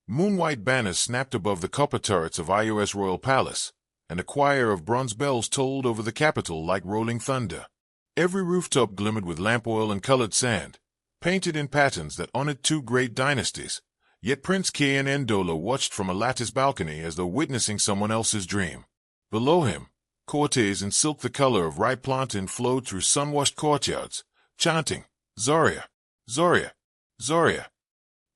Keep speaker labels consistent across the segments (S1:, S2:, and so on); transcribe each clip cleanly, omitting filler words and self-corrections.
S1: Moon-white banners snapped above the copper turrets of Io's royal palace, and a choir of bronze bells tolled over the capital like rolling thunder. Every rooftop glimmered with lamp oil and colored sand, painted in patterns that honored two great dynasties. Yet Prince Kian Ndolo watched from a lattice balcony as though witnessing someone else's dream. Below him, courtiers in silk the color of ripe plantain flowed through sun-washed courtyards, chanting, "Zarya! Zarya! Zarya!"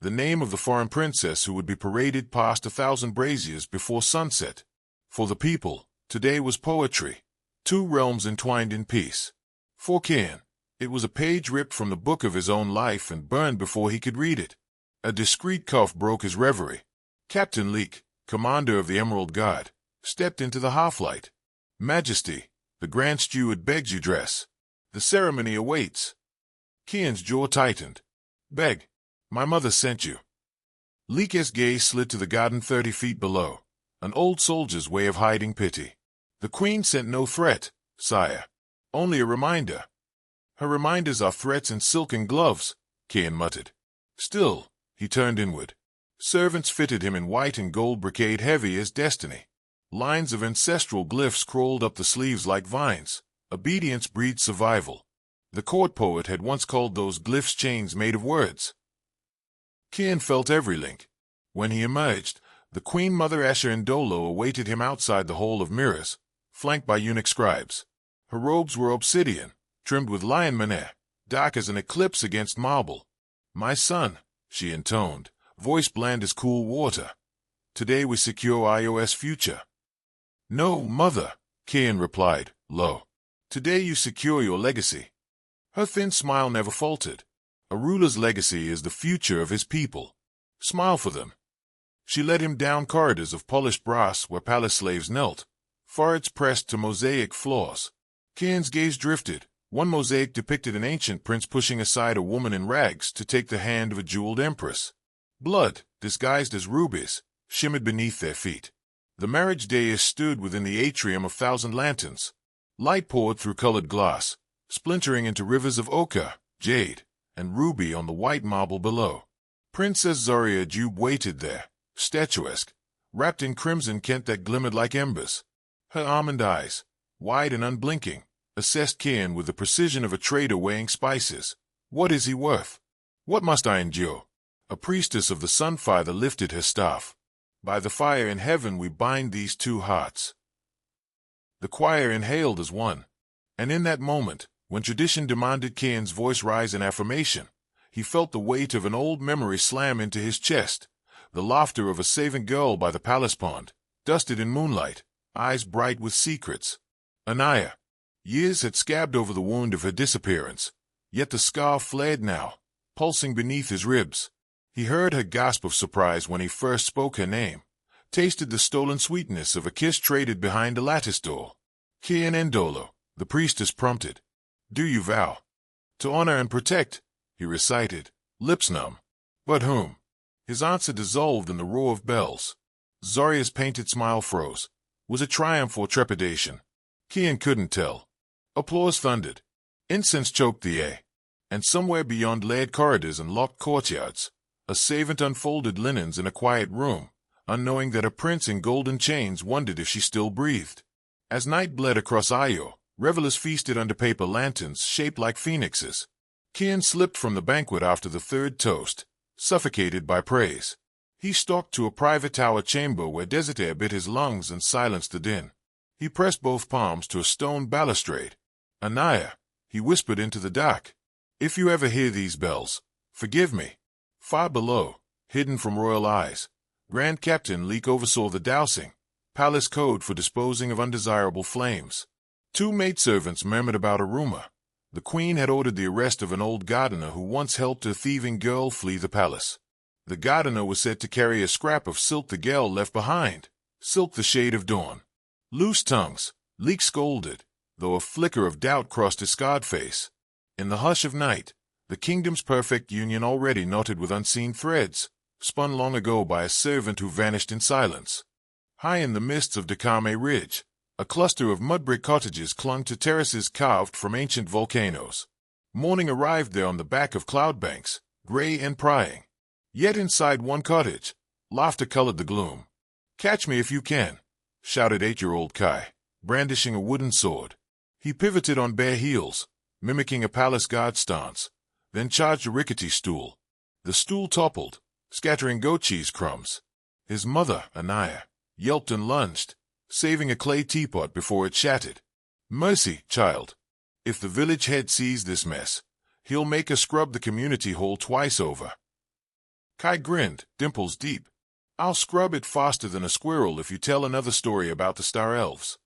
S1: the name of the foreign princess who would be paraded past 1,000 braziers before sunset. For the people, today was poetry, two realms entwined in peace. For Kian, it was a page ripped from the book of his own life and burned before he could read it. A discreet cough broke his reverie. Captain Leek, commander of the Emerald Guard, stepped into the half-light. "Majesty, the Grand Steward begs you dress. The ceremony awaits." Kian's jaw tightened. "Beg. My mother sent you." Leek's gaze slid to the garden 30 feet below, an old soldier's way of hiding pity. "The Queen sent no threat, sire. Only a reminder." "Her reminders are threats in silken gloves," Kian muttered. Still, he turned inward. Servants fitted him in white and gold brocade heavy as destiny. Lines of ancestral glyphs crawled up the sleeves like vines. Obedience breeds survival. The court poet had once called those glyphs chains made of words. Kian felt every link. When he emerged, the Queen Mother Asher Ndolo awaited him outside the Hall of Mirrors, flanked by eunuch scribes. Her robes were obsidian, trimmed with lion mane, dark as an eclipse against marble. "My son," she intoned, voice bland as cool water. "Today we secure Io's future." "No, mother," Kian replied, low. "Today you secure your legacy." Her thin smile never faltered. A ruler's legacy is the future of his people. Smile for them. She led him down corridors of polished brass where palace slaves knelt, foreheads pressed to mosaic floors. Kian's gaze drifted. One mosaic depicted an ancient prince pushing aside a woman in rags to take the hand of a jeweled empress. Blood, disguised as rubies, shimmered beneath their feet. The marriage dais stood within the atrium of 1,000 lanterns. Light poured through colored glass, splintering into rivers of ochre, jade, and ruby on the white marble below. Princess Zarya Jube waited there, statuesque, wrapped in crimson kent that glimmered like embers. Her almond eyes, wide and unblinking, assessed Kian with the precision of a trader weighing spices. "What is he worth? What must I endure?" A priestess of the Sunfather lifted her staff. "By the fire in heaven we bind these two hearts." The choir inhaled as one. And in that moment, when tradition demanded Kian's voice rise in affirmation, he felt the weight of an old memory slam into his chest. The laughter of a saving girl by the palace pond, dusted in moonlight, eyes bright with secrets. Anaya. Years had scabbed over the wound of her disappearance, yet the scar flared now, pulsing beneath his ribs. He heard her gasp of surprise when he first spoke her name, tasted the stolen sweetness of a kiss traded behind a lattice door. "Kian Ndolo," the priestess prompted. "Do you vow?" "To honor and protect," he recited, lips numb. "But whom?" His answer dissolved in the roar of bells. Zarya's painted smile froze. Was it triumph or trepidation? Kian couldn't tell. Applause thundered. Incense choked the air. And somewhere beyond layered corridors and locked courtyards, a servant unfolded linens in a quiet room, unknowing that a prince in golden chains wondered if she still breathed. As night bled across Io, revelers feasted under paper lanterns shaped like phoenixes. Kian slipped from the banquet after the third toast, suffocated by praise. He stalked to a private tower chamber where desert air bit his lungs and silenced the din. He pressed both palms to a stone balustrade. "Anaya," he whispered into the dark, "if you ever hear these bells, forgive me." Far below, hidden from royal eyes, Grand Captain Leek oversaw the dousing, palace code for disposing of undesirable flames. Two maidservants murmured about a rumor. The queen had ordered the arrest of an old gardener who once helped a thieving girl flee the palace. The gardener was said to carry a scrap of silk the girl left behind, silk the shade of dawn. Loose tongues, Leek scolded, though a flicker of doubt crossed his scarred face. In the hush of night, the kingdom's perfect union already knotted with unseen threads, spun long ago by a servant who vanished in silence. High in the mists of Dakame Ridge, a cluster of mud-brick cottages clung to terraces carved from ancient volcanoes. Morning arrived there on the back of cloud banks, gray and prying. Yet inside one cottage, Laughter colored the gloom. "Catch me if you can," shouted 8-year-old Kai, brandishing a wooden sword. He pivoted on bare heels, mimicking a palace guard stance, then charged a rickety stool. The stool toppled, scattering goat cheese crumbs. His mother, Anaya, yelped and lunged, saving a clay teapot before it shattered. "Mercy, child. If the village head sees this mess, he'll make us scrub the community hall twice over." Kai grinned, dimples deep. "I'll scrub it faster than a squirrel if you tell another story about the Star Elves."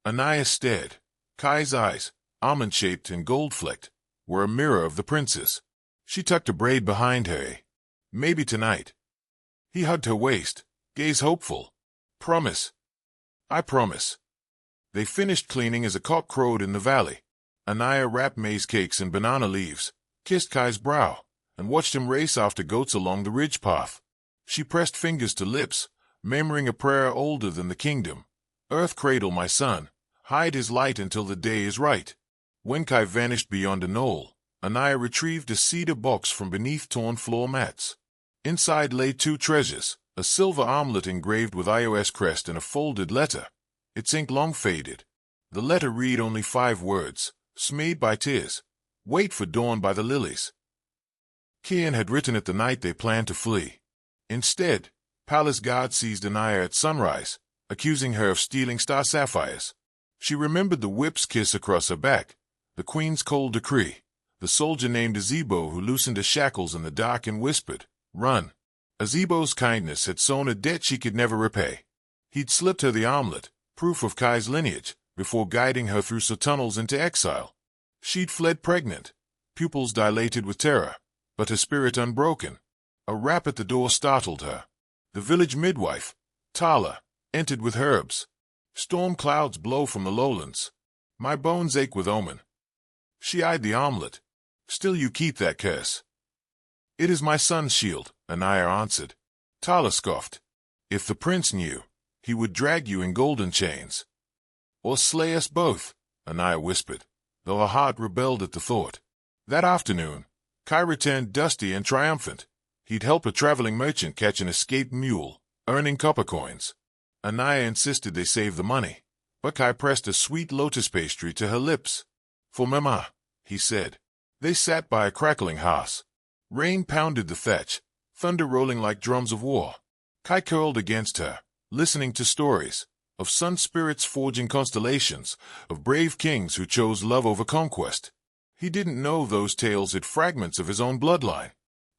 S1: Anaya stared. Kai's eyes, almond-shaped and gold-flecked, were a mirror of the prince's. She tucked a braid behind her. "Maybe tonight." He hugged her waist, gaze hopeful. "Promise." "I promise." They finished cleaning as a cock crowed in the valley. Anaya wrapped maize cakes in banana leaves, kissed Kai's brow, and watched him race after goats along the ridge path. She pressed fingers to lips, murmuring a prayer older than the kingdom. "Earth cradle my son, hide his light until the day is right." When Kai vanished beyond a knoll, Anaya retrieved a cedar box from beneath torn floor mats. Inside lay 2 treasures, a silver armlet engraved with iOS crest and a folded letter, its ink long faded. The letter read only 5 words, smeared by tears. "Wait for dawn by the lilies." Kian had written it the night they planned to flee. Instead, palace guards seized Anaya at sunrise, accusing her of stealing star sapphires. She remembered the whip's kiss across her back, the queen's cold decree, the soldier named Azebo who loosened his shackles in the dark and whispered, "Run." Azebo's kindness had sown a debt she could never repay. He'd slipped her the armlet, proof of Kai's lineage, before guiding her through tunnels into exile. She'd fled pregnant, pupils dilated with terror, but her spirit unbroken. A rap at the door startled her. The village midwife, Tala, entered with herbs. "Storm clouds blow from the lowlands. My bones ache with omen." She eyed the armlet. "Still you keep that curse." "It is my son's shield," Anaya answered. Tala scoffed. "If the prince knew, he would drag you in golden chains." "Or slay us both," Anaya whispered, though her heart rebelled at the thought. That afternoon, Kai returned dusty and triumphant. He'd helped a traveling merchant catch an escaped mule, earning copper coins. Anaya insisted they save the money, but Kai pressed a sweet lotus pastry to her lips. "For Mama," he said. They sat by a crackling hearth. Rain pounded the thatch, thunder rolling like drums of war. Kai curled against her, listening to stories of sun spirits forging constellations, of brave kings who chose love over conquest. He didn't know those tales hid fragments of his own bloodline.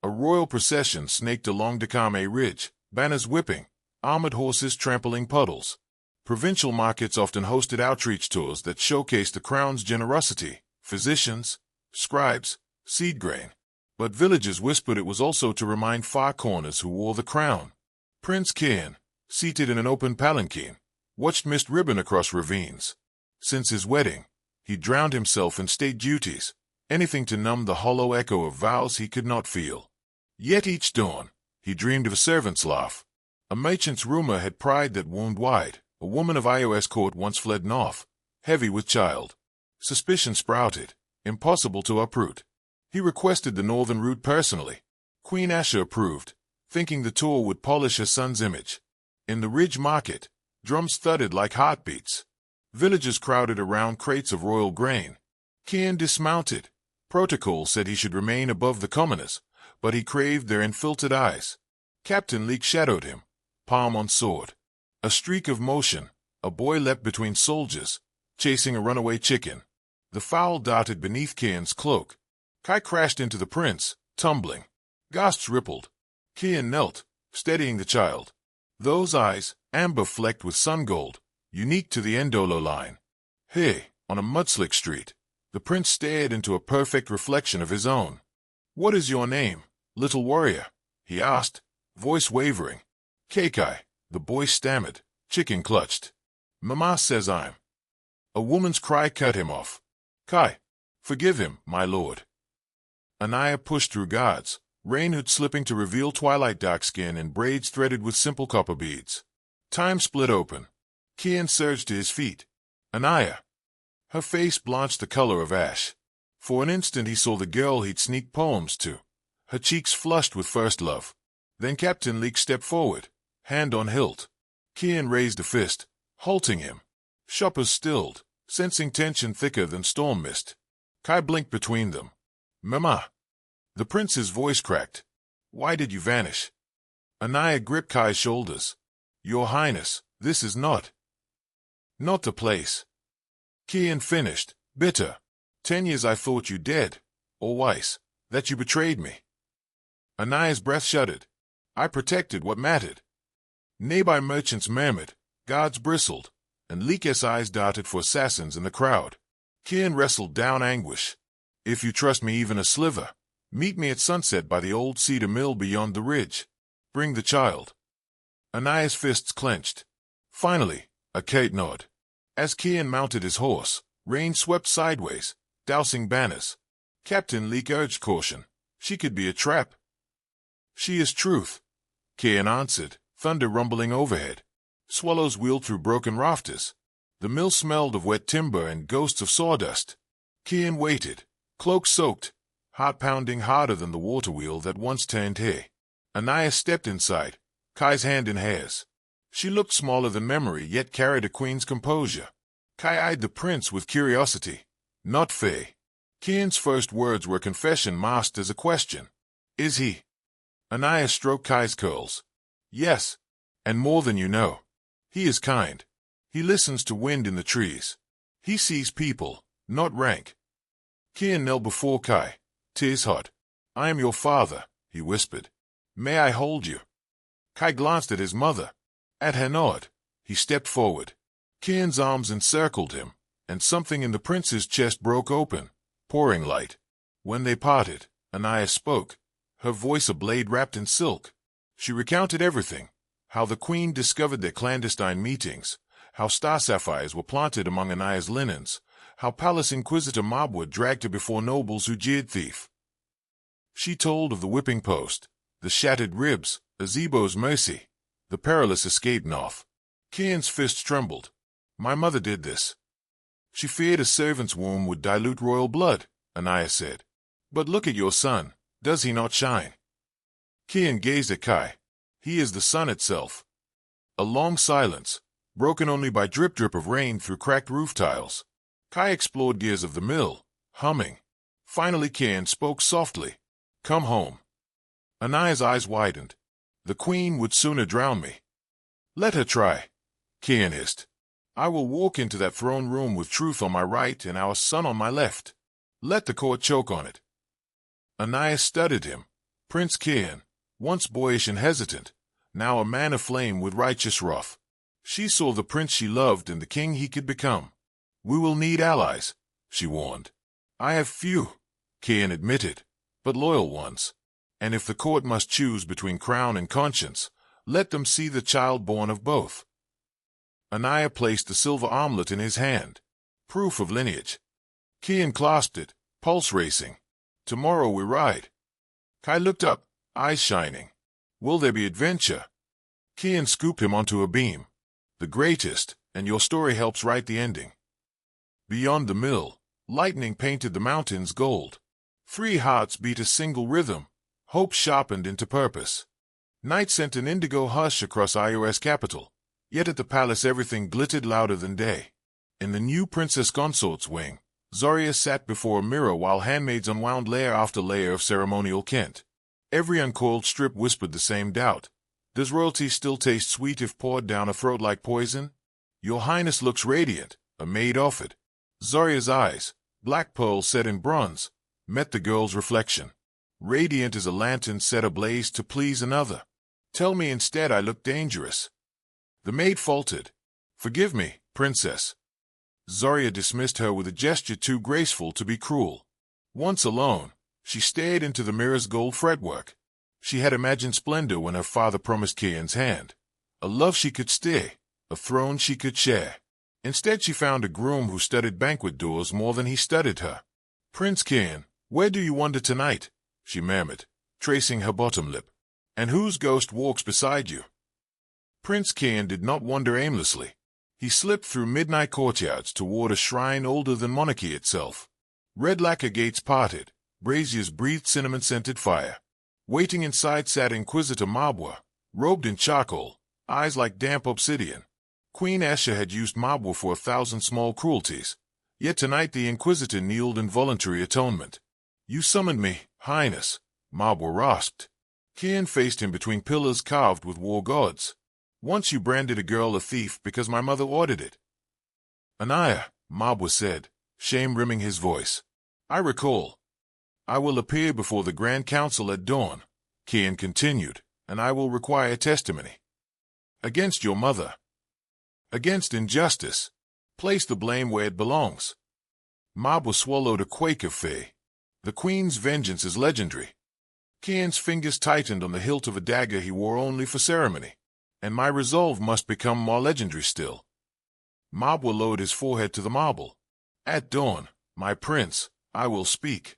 S1: A royal procession snaked along Dakame Ridge, banners whipping, armored horses trampling puddles. Provincial markets often hosted outreach tours that showcased the crown's generosity, physicians, scribes, seed grain. But villagers whispered it was also to remind far corners who wore the crown. Prince Kian, seated in an open palanquin, watched mist ribbon across ravines. Since his wedding, he drowned himself in state duties, anything to numb the hollow echo of vows he could not feel. Yet each dawn, he dreamed of a servant's laugh. A merchant's rumor had pried that wound wide. A woman of iOS court once fled north, heavy with child. Suspicion sprouted, impossible to uproot. He requested the northern route personally. Queen Asha approved, thinking the tour would polish her son's image. In the Ridge Market, drums thudded like heartbeats. Villagers crowded around crates of royal grain. Kian dismounted. Protocol said he should remain above the commoners, but he craved their infiltrated eyes. Captain Leek shadowed him, palm on sword. A streak of motion, a boy leapt between soldiers, chasing a runaway chicken. The fowl darted beneath Kian's cloak. Kai crashed into the prince, tumbling. Gasps rippled. Kian knelt, steadying the child. Those eyes, amber-flecked with sun gold, unique to the Endolo line. Hey, on a mudslick street, the prince stared into a perfect reflection of his own. "What is your name, little warrior?" he asked, voice wavering. "Kaikai," the boy stammered, chicken clutched. "Mama says I'm." A woman's cry cut him off. "Kai, forgive him, my lord." Anaya pushed through guards, rainhood slipping to reveal twilight dark skin and braids threaded with simple copper beads. Time split open. Kian surged to his feet. "Anaya." Her face blanched the color of ash. For an instant he saw the girl he'd sneaked poems to, her cheeks flushed with first love. Then Captain Leek stepped forward, hand on hilt. Kian raised a fist, halting him. Shoppers stilled, sensing tension thicker than storm mist. Kai blinked between them. Mama. The prince's voice cracked. Why did you vanish? Anaya gripped Kai's shoulders. Your Highness, this is not the place. Kian finished, bitter. 10 years I thought you dead, or wise, that you betrayed me. Anaya's breath shuddered. I protected what mattered. Nearby merchants murmured, guards bristled, and Leek's eyes darted for assassins in the crowd. Kian wrestled down anguish. If you trust me even a sliver, meet me at sunset by the old cedar mill beyond the ridge. Bring the child. Anaya's fists clenched. Finally, a curt nod. As Kian mounted his horse, rain swept sideways, dousing banners. Captain Leek urged caution. She could be a trap. She is truth, Kian answered, thunder rumbling overhead. Swallows wheeled through broken rafters. The mill smelled of wet timber and ghosts of sawdust. Kian waited, cloak soaked, heart pounding harder than the water wheel that once turned hay. Anaya stepped inside, Kai's hand in hers. She looked smaller than memory, yet carried a queen's composure. Kai eyed the prince with curiosity. Not Faye. Kian's first words were confession masked as a question. Is he? Anaya stroked Kai's curls. Yes, and more than you know. He is kind. He listens to wind in the trees. He sees people, not rank. Kian knelt before Kai. 'Tis hot. I am your father, he whispered. May I hold you? Kai glanced at his mother. At her nod, he stepped forward. Kian's arms encircled him, and something in the prince's chest broke open, pouring light. When they parted, Anaya spoke, her voice a blade wrapped in silk. She recounted everything, how the queen discovered their clandestine meetings, how star sapphires were planted among Anaya's linens, how Palace Inquisitor Mobwood dragged her before nobles who jeered thief. She told of the whipping post, the shattered ribs, Azebo's mercy, the perilous escape north. Kian's fists trembled. My mother did this. She feared a servant's womb would dilute royal blood, Anaya said. But look at your son, does he not shine? Kian gazed at Kai. He is the sun itself. A long silence, broken only by drip-drip of rain through cracked roof tiles. Kai explored gears of the mill, humming. Finally Kian spoke softly. Come home. Anaya's eyes widened. The queen would sooner drown me. Let her try, Kian hissed. I will walk into that throne room with truth on my right and our son on my left. Let the court choke on it. Anaya studied him. Prince Kian, once boyish and hesitant, now a man aflame with righteous wrath. She saw the prince she loved and the king he could become. We will need allies, she warned. I have few, Kian admitted, but loyal ones. And if the court must choose between crown and conscience, let them see the child born of both. Anaya placed the silver armlet in his hand, proof of lineage. Kian clasped it, pulse racing. Tomorrow we ride. Kai looked up, eyes shining. Will there be adventure? Kian scooped him onto a beam. The greatest, and your story helps write the ending. Beyond the mill, lightning painted the mountains gold. 3 hearts beat a single rhythm. Hope sharpened into purpose. Night sent an indigo hush across iOS capital, yet at the palace everything glittered louder than day. In the new princess consort's wing, Zarya sat before a mirror while handmaids unwound layer after layer of ceremonial kent. Every uncoiled strip whispered the same doubt. Does royalty still taste sweet if poured down a throat like poison? Your Highness looks radiant, a maid offered. Zarya's eyes, black pearls set in bronze, met the girl's reflection. Radiant as a lantern set ablaze to please another. Tell me instead I look dangerous. The maid faltered. Forgive me, princess. Zarya dismissed her with a gesture too graceful to be cruel. Once alone, she stared into the mirror's gold fretwork. She had imagined splendor when her father promised Kian's hand. A love she could stay, a throne she could share. Instead she found a groom who studied banquet doors more than he studied her. Prince Kian, where do you wander tonight? She murmured, tracing her bottom lip. And whose ghost walks beside you? Prince Kian did not wander aimlessly. He slipped through midnight courtyards toward a shrine older than monarchy itself. Red lacquer gates parted, braziers breathed cinnamon-scented fire. Waiting inside sat Inquisitor Mabwa, robed in charcoal, eyes like damp obsidian. Queen Asha had used Mabwa for 1,000 small cruelties, yet tonight the Inquisitor kneeled in voluntary atonement. "You summoned me, Highness," Mabwa rasped. Kian faced him between pillars carved with war gods. "Once you branded a girl a thief because my mother ordered it." "Anaya," Mabwa said, shame rimming his voice. "I recall. I will appear before the Grand Council at dawn," Kian continued, "and I will require testimony. Against your mother. Against injustice. Place the blame where it belongs." Mabwa swallowed a quake of fear. The Queen's vengeance is legendary. Kian's fingers tightened on the hilt of a dagger he wore only for ceremony, and my resolve must become more legendary still. Mabwa lowered his forehead to the marble. "At dawn, my prince, I will speak."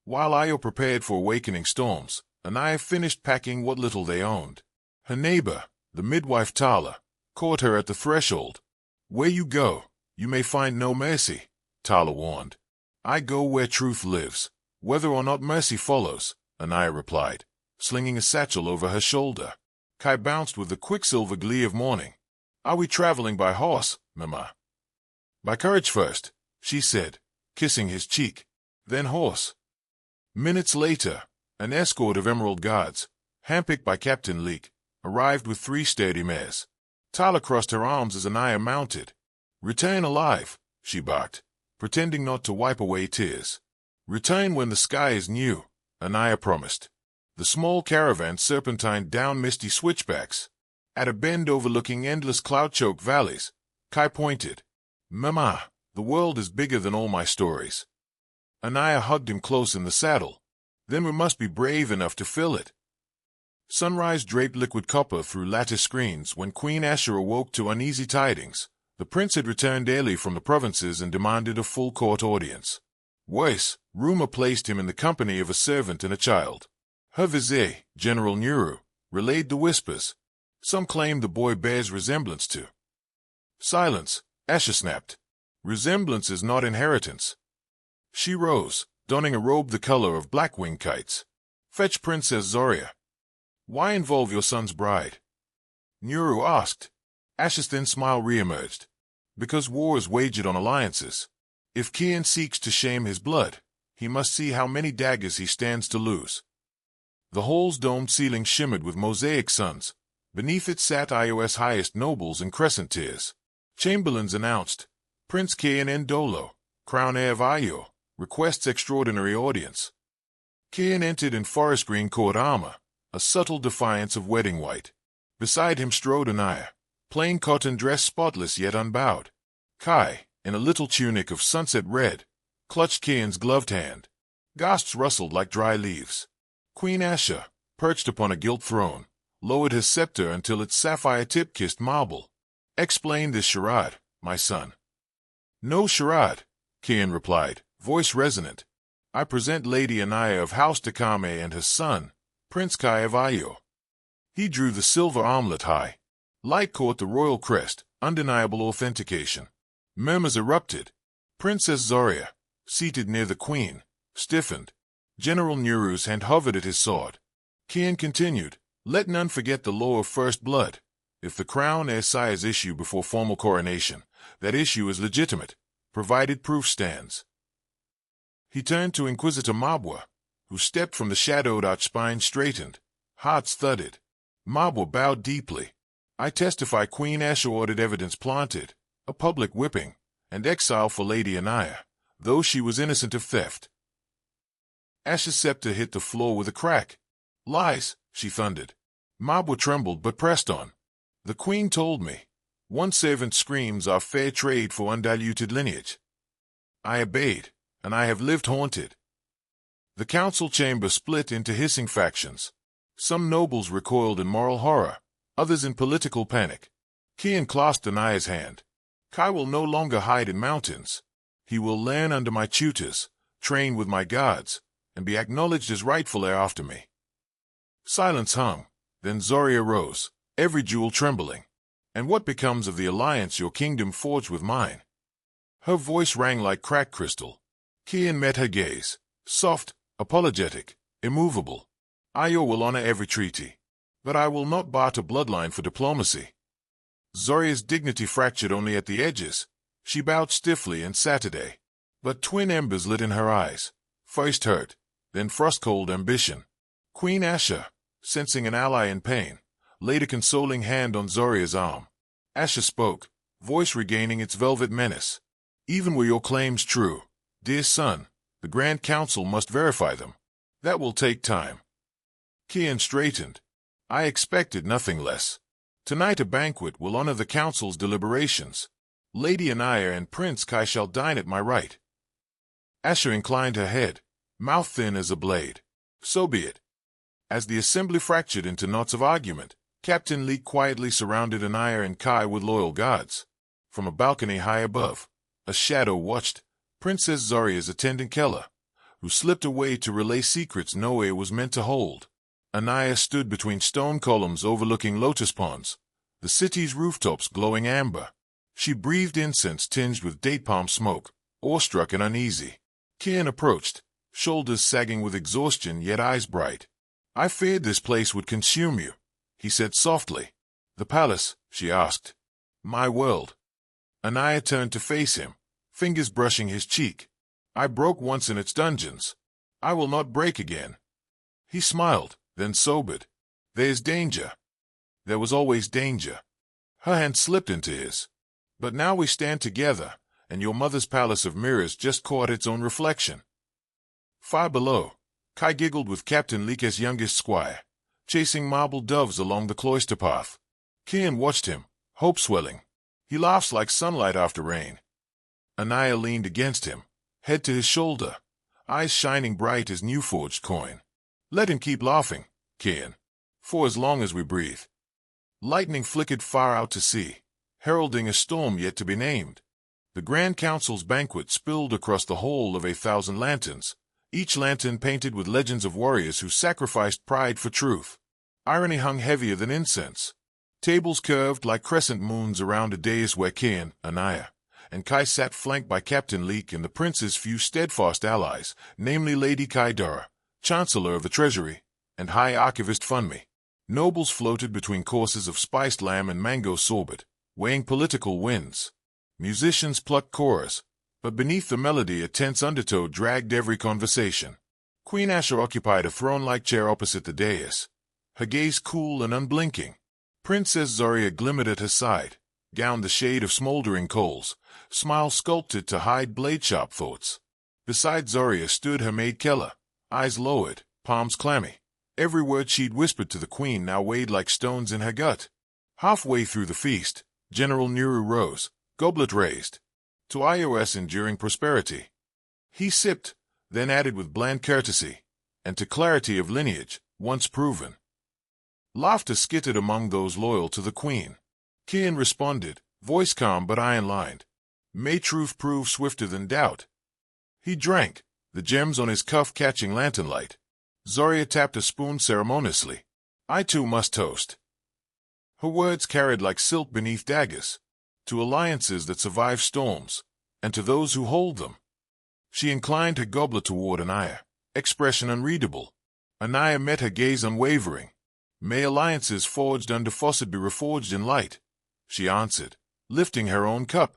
S1: While Io prepared for awakening storms, Anaya finished packing what little they owned. Her neighbor, the midwife Tala, caught her at the threshold. "Where you go, you may find no mercy," Tala warned. "I go where truth lives, whether or not mercy follows," Anaya replied, slinging a satchel over her shoulder. Kai bounced with the quicksilver glee of morning. "Are we traveling by horse, Mama?" "By courage first," she said, kissing his cheek. "Then horse." Minutes later, an escort of Emerald Guards, handpicked by Captain Leek, arrived with 3 sturdy mares. Tala crossed her arms as Anaya mounted. "Return alive," she barked, pretending not to wipe away tears. "Return when the sky is new," Anaya promised. The small caravan serpentined down misty switchbacks. At a bend overlooking endless cloud-choked valleys, Kai pointed. "Mama, the world is bigger than all my stories." Anaya hugged him close in the saddle. "Then we must be brave enough to fill it." Sunrise draped liquid copper through lattice screens when Queen Asha awoke to uneasy tidings. The prince had returned early from the provinces and demanded a full court audience. Worse, rumor placed him in the company of a servant and a child. Her vizier, General Nuru, relayed the whispers. Some claimed the boy bears resemblance to. "Silence," Asha snapped. "Resemblance is not inheritance." She rose, donning a robe the color of black-winged kites. "Fetch Princess Zoria." "Why involve your son's bride?" Nuru asked. Asha's thin smile reemerged. "Because war is waged on alliances. If Kian seeks to shame his blood, he must see how many daggers he stands to lose." The hall's domed ceiling shimmered with mosaic suns. Beneath it sat Io's highest nobles and crescent tiers. Chamberlains announced, "Prince Kian Ndolo, crown heir of Io, requests extraordinary audience." Kian entered in forest green court armor, a subtle defiance of wedding white. Beside him strode Anaya, plain cotton dress spotless yet unbowed. Kai, in a little tunic of sunset red, clutched Kian's gloved hand. Gasps rustled like dry leaves. Queen Asha, perched upon a gilt throne, lowered her scepter until its sapphire tip kissed marble. "Explain this charade, my son." "No charade," Kian replied, voice resonant. "I present Lady Anaya of House Takame and her son, Prince Kai of Io." He drew the silver armlet high. Light caught the royal crest, undeniable authentication. Murmurs erupted. Princess Zoria, seated near the queen, stiffened. General Nuru's hand hovered at his sword. Kian continued, "Let none forget the law of first blood. If the crown heir sires issue before formal coronation, that issue is legitimate, provided proof stands." He turned to Inquisitor Mabwa, who stepped from the shadowed arch, spine straightened, hearts thudded. Mabwa bowed deeply. "I testify Queen Asha ordered evidence planted, a public whipping, and exile for Lady Anaya, though she was innocent of theft." Asha's scepter hit the floor with a crack. "Lies," she thundered. Mabwa trembled but pressed on. "The queen told me. One servant's screams are fair trade for undiluted lineage." I obeyed, and I have lived haunted. The council chamber split into hissing factions. Some nobles recoiled in moral horror, others in political panic. Kian clasped Anaya's hand. "Kai will no longer hide in mountains. He will learn under my tutors, train with my guards, and be acknowledged as rightful heir after me." Silence hung. Then Zoria rose, every jewel trembling. "And what becomes of the alliance your kingdom forged with mine?" Her voice rang like cracked crystal. Kian met her gaze, soft, apologetic, immovable. Ayo will honor every treaty, but I will not barter bloodline for diplomacy. Zoria's dignity fractured only at the edges. She bowed stiffly and Saturday. But twin embers lit in her eyes. First hurt, then frost-cold ambition. Queen Asha, sensing an ally in pain, laid a consoling hand on Zoria's arm. Asha spoke, voice regaining its velvet menace. Even were your claims true, dear son, the Grand Council must verify them. That will take time. Kian straightened. I expected nothing less. Tonight a banquet will honor the council's deliberations. Lady Anaya and Prince Kai shall dine at my right. Asha inclined her head, mouth thin as a blade. So be it. As the assembly fractured into knots of argument, Captain Lee quietly surrounded Anaya and Kai with loyal guards. From a balcony high above, a shadow watched Princess Zoria's attendant Kella, who slipped away to relay secrets Noe was meant to hold. Anaya stood between stone columns overlooking lotus ponds, the city's rooftops glowing amber. She breathed incense tinged with date palm smoke, awestruck and uneasy. Kian approached, shoulders sagging with exhaustion yet eyes bright. I feared this place would consume you, he said softly. The palace, she asked. My world. Anaya turned to face him, fingers brushing his cheek. I broke once in its dungeons. I will not break again. He smiled, then sobered. There's danger. There was always danger. Her hand slipped into his. But now we stand together, and your mother's palace of mirrors just caught its own reflection. Far below, Kai giggled with Captain Lika's youngest squire, chasing marble doves along the cloister path. Kian watched him, hope swelling. He laughs like sunlight after rain. Anaya leaned against him, head to his shoulder, eyes shining bright as new-forged coin. Let him keep laughing, Kian, for as long as we breathe. Lightning flickered far out to sea, heralding a storm yet to be named. The Grand Council's banquet spilled across the whole of 1,000 lanterns, each lantern painted with legends of warriors who sacrificed pride for truth. Irony hung heavier than incense. Tables curved like crescent moons around a dais where Kian, Anaya, and Kai sat flanked by Captain Leek and the prince's few steadfast allies, namely Lady Kaidara, Chancellor of the Treasury, and High Archivist Funmi. Nobles floated between courses of spiced lamb and mango sorbet, weighing political winds. Musicians plucked chorus, but beneath the melody a tense undertow dragged every conversation. Queen Asha occupied a throne-like chair opposite the dais, her gaze cool and unblinking. Princess Zoria glimmered at her side, gown the shade of smoldering coals, smile sculpted to hide blade-sharp thoughts. Beside Zoria stood her maid Kella, eyes lowered, palms clammy. Every word she'd whispered to the queen now weighed like stones in her gut. Halfway through the feast, General Nuru rose, goblet raised. To iOS enduring prosperity. He sipped, then added with bland courtesy, and to clarity of lineage, once proven. Laughter skittered among those loyal to the queen. Kian responded, voice calm but iron-lined. May truth prove swifter than doubt. He drank, the gems on his cuff catching lantern light. Zoria tapped a spoon ceremoniously. I too must toast. Her words carried like silk beneath daggers. To alliances that survive storms, and to those who hold them. She inclined her goblet toward Anaya, expression unreadable. Anaya met her gaze unwavering. May alliances forged under faucet be reforged in light, she answered, lifting her own cup.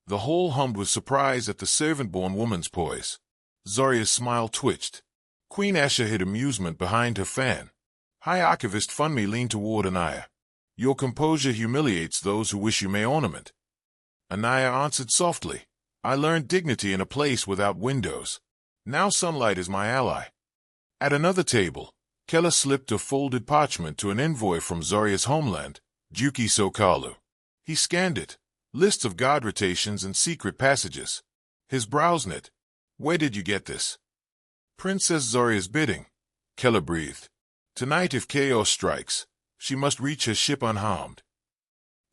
S1: The whole hummed with surprise at the servant-born woman's poise. Zoria's smile twitched. Queen Asha hid amusement behind her fan. High Archivist Funmi leaned toward Anaya. Your composure humiliates those who wish you may ornament. Anaya answered softly, I learned dignity in a place without windows. Now sunlight is my ally. At another table, Kella slipped a folded parchment to an envoy from Zoria's homeland, Juki Sokalu. He scanned it, lists of guard rotations and secret passages. His brows knit. Where did you get this? Princess Zoria's bidding, Kella breathed. Tonight if chaos strikes, she must reach her ship unharmed.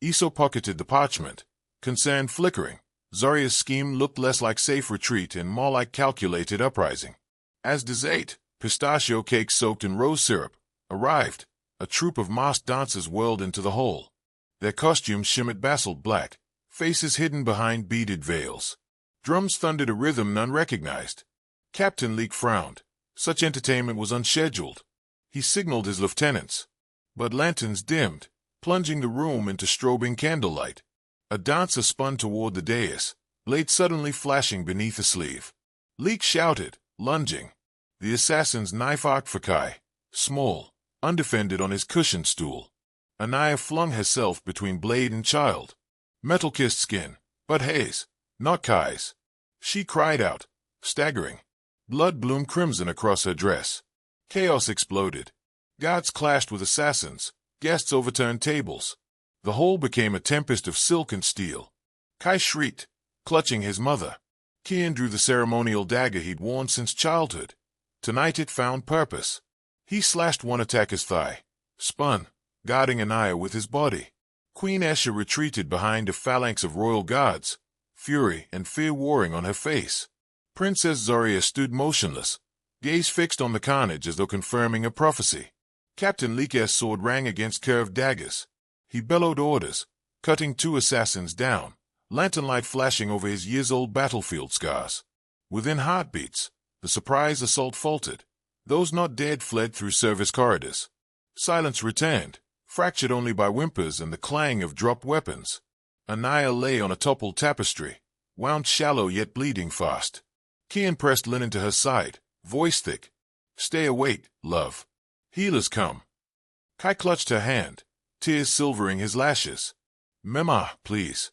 S1: Iso pocketed the parchment. Concern flickering, Zoria's scheme looked less like safe retreat and more like calculated uprising. As dessert, pistachio cake soaked in rose syrup, arrived. A troupe of masked dancers whirled into the hall. Their costumes shimmered basalt black, faces hidden behind beaded veils. Drums thundered a rhythm none recognized. Captain Leek frowned. Such entertainment was unscheduled. He signaled his lieutenants. But lanterns dimmed, plunging the room into strobing candlelight. A dancer spun toward the dais, blade suddenly flashing beneath a sleeve. Leek shouted, lunging. The assassin's knife arced for Kai, small, undefended on his cushioned stool. Anaya flung herself between blade and child. Metal-kissed skin, but Hayes, not Kai's. She cried out, staggering. Blood bloomed crimson across her dress. Chaos exploded. Guards clashed with assassins, guests overturned tables. The whole became a tempest of silk and steel. Kai shrieked, clutching his mother. Kian drew the ceremonial dagger he'd worn since childhood. Tonight it found purpose. He slashed one attacker's thigh, spun, guarding Anaya with his body. Queen Asha retreated behind a phalanx of royal guards, fury and fear warring on her face. Princess Zarya stood motionless, gaze fixed on the carnage as though confirming a prophecy. Captain Leek's sword rang against curved daggers. He bellowed orders, cutting 2 assassins down, lantern light flashing over his years-old battlefield scars. Within heartbeats, the surprise assault faltered. Those not dead fled through service corridors. Silence returned, fractured only by whimpers and the clang of dropped weapons. Anaya lay on a toppled tapestry, wound shallow yet bleeding fast. Kian pressed Linen to her side, voice thick. "Stay awake, love. Healers come." Kai clutched her hand, tears silvering his lashes. "Mema, please."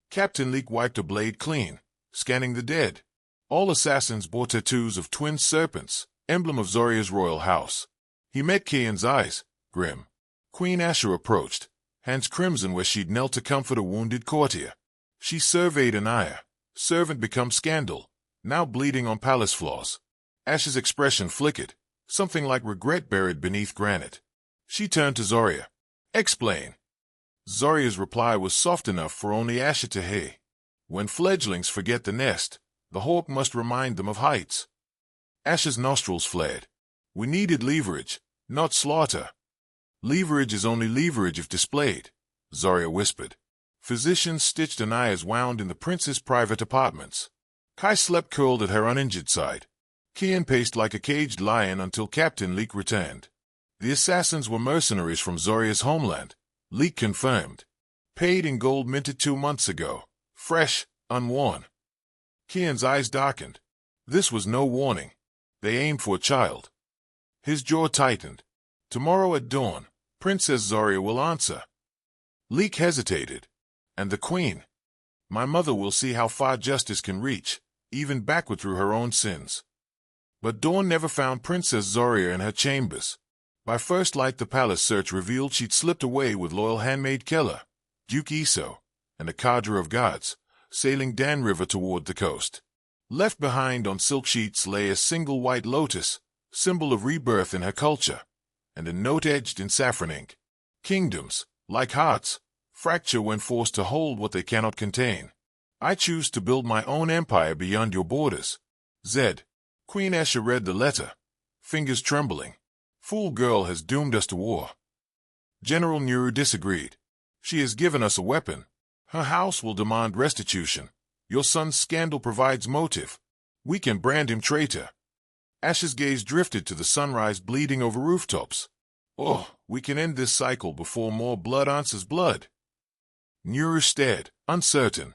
S1: Captain Leek wiped a blade clean, scanning the dead. All assassins bore tattoos of twin serpents, emblem of Zarya's royal house. He met Kian's eyes, grim. Queen Asher approached, hands crimson where she'd knelt to comfort a wounded courtier. She surveyed Anaya, servant become scandal, now bleeding on palace floors. Asher's expression flickered, something like regret buried beneath granite. She turned to Zarya. "Explain." Zarya's reply was soft enough for only Asher to hear. When fledglings forget the nest, the hawk must remind them of heights. Asher's nostrils flared. "We needed leverage, not slaughter." "Leverage is only leverage if displayed," Zarya whispered. Physicians stitched Anaya's wound in the prince's private apartments. Kai slept curled at her uninjured side. Kian paced like a caged lion until Captain Leek returned. The assassins were mercenaries from Zarya's homeland, Leek confirmed. Paid in gold minted 2 months ago, fresh, unworn. Kian's eyes darkened. This was no warning. They aimed for a child. His jaw tightened. "Tomorrow at dawn, Princess Zarya will answer." Leek hesitated. "And the queen? My mother will see how far justice can reach, even backward through her own sins." But dawn never found Princess Zarya in her chambers. By first light the palace search revealed she'd slipped away with loyal handmaid Keller, Duke Eso, and a cadre of guards, sailing Dan River toward the coast. Left behind on silk sheets lay a single white lotus, symbol of rebirth in her culture, and a note etched in saffron ink. "Kingdoms, like hearts, fracture when forced to hold what they cannot contain. I choose to build my own empire beyond your borders. Z." Queen Asher read the letter, fingers trembling. "Fool girl has doomed us to war." General Nuru disagreed. "She has given us a weapon. Her house will demand restitution. Your son's scandal provides motive. We can brand him traitor." Asher's gaze drifted to the sunrise bleeding over rooftops. "Oh, we can end this cycle before more blood answers blood." Nuru stared, uncertain.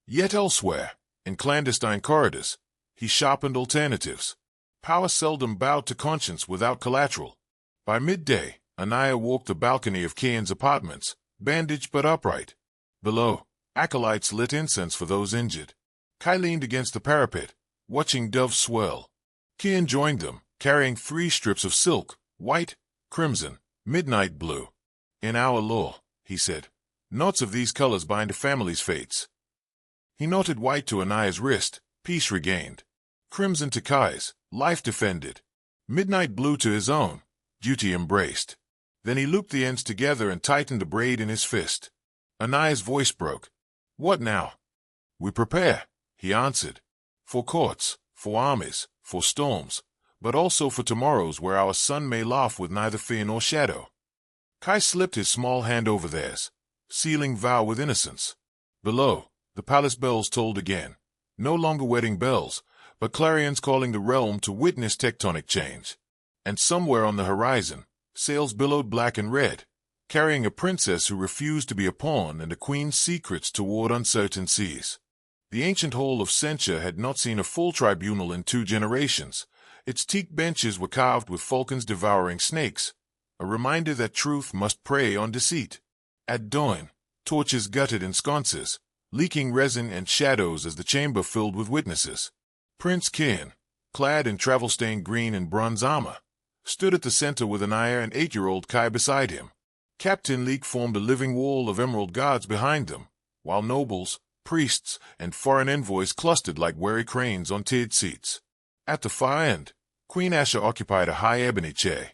S1: Yet elsewhere, in clandestine corridors, he sharpened alternatives. Power seldom bowed to conscience without collateral. By midday, Anaya walked the balcony of Kian's apartments, bandaged but upright. Below, acolytes lit incense for those injured. Kai leaned against the parapet, watching doves swirl. Kian joined them, carrying 3 strips of silk, white, crimson, midnight blue. "In our law," he said, "knots of these colors bind a family's fates." He knotted white to Anaya's wrist, peace regained. Crimson to Kai's, life defended. Midnight blue to his own, duty embraced. Then he looped the ends together and tightened a braid in his fist. Anaya's voice broke. "What now?" "We prepare," he answered. "For courts, for armies, for storms, but also for tomorrows where our son may laugh with neither fear nor shadow." Kai slipped his small hand over theirs, sealing vow with innocence. Below, the palace bells tolled again. No longer wedding bells, but clarions calling the realm to witness tectonic change. And somewhere on the horizon, sails billowed black and red, carrying a princess who refused to be a pawn and a queen's secrets toward uncertain seas. The ancient hall of censure had not seen a full tribunal in 2 generations. Its teak benches were carved with falcons devouring snakes, a reminder that truth must prey on deceit. At dawn, torches gutted in sconces, leaking resin and shadows as the chamber filled with witnesses. Prince Kian, clad in travel-stained green and bronze armor, stood at the center with Anaya and 8-year-old Kai beside him. Captain Leek formed a living wall of emerald guards behind them, while nobles, priests, and foreign envoys clustered like wary cranes on tiered seats. At the far end, Queen Asha occupied a high ebony chair.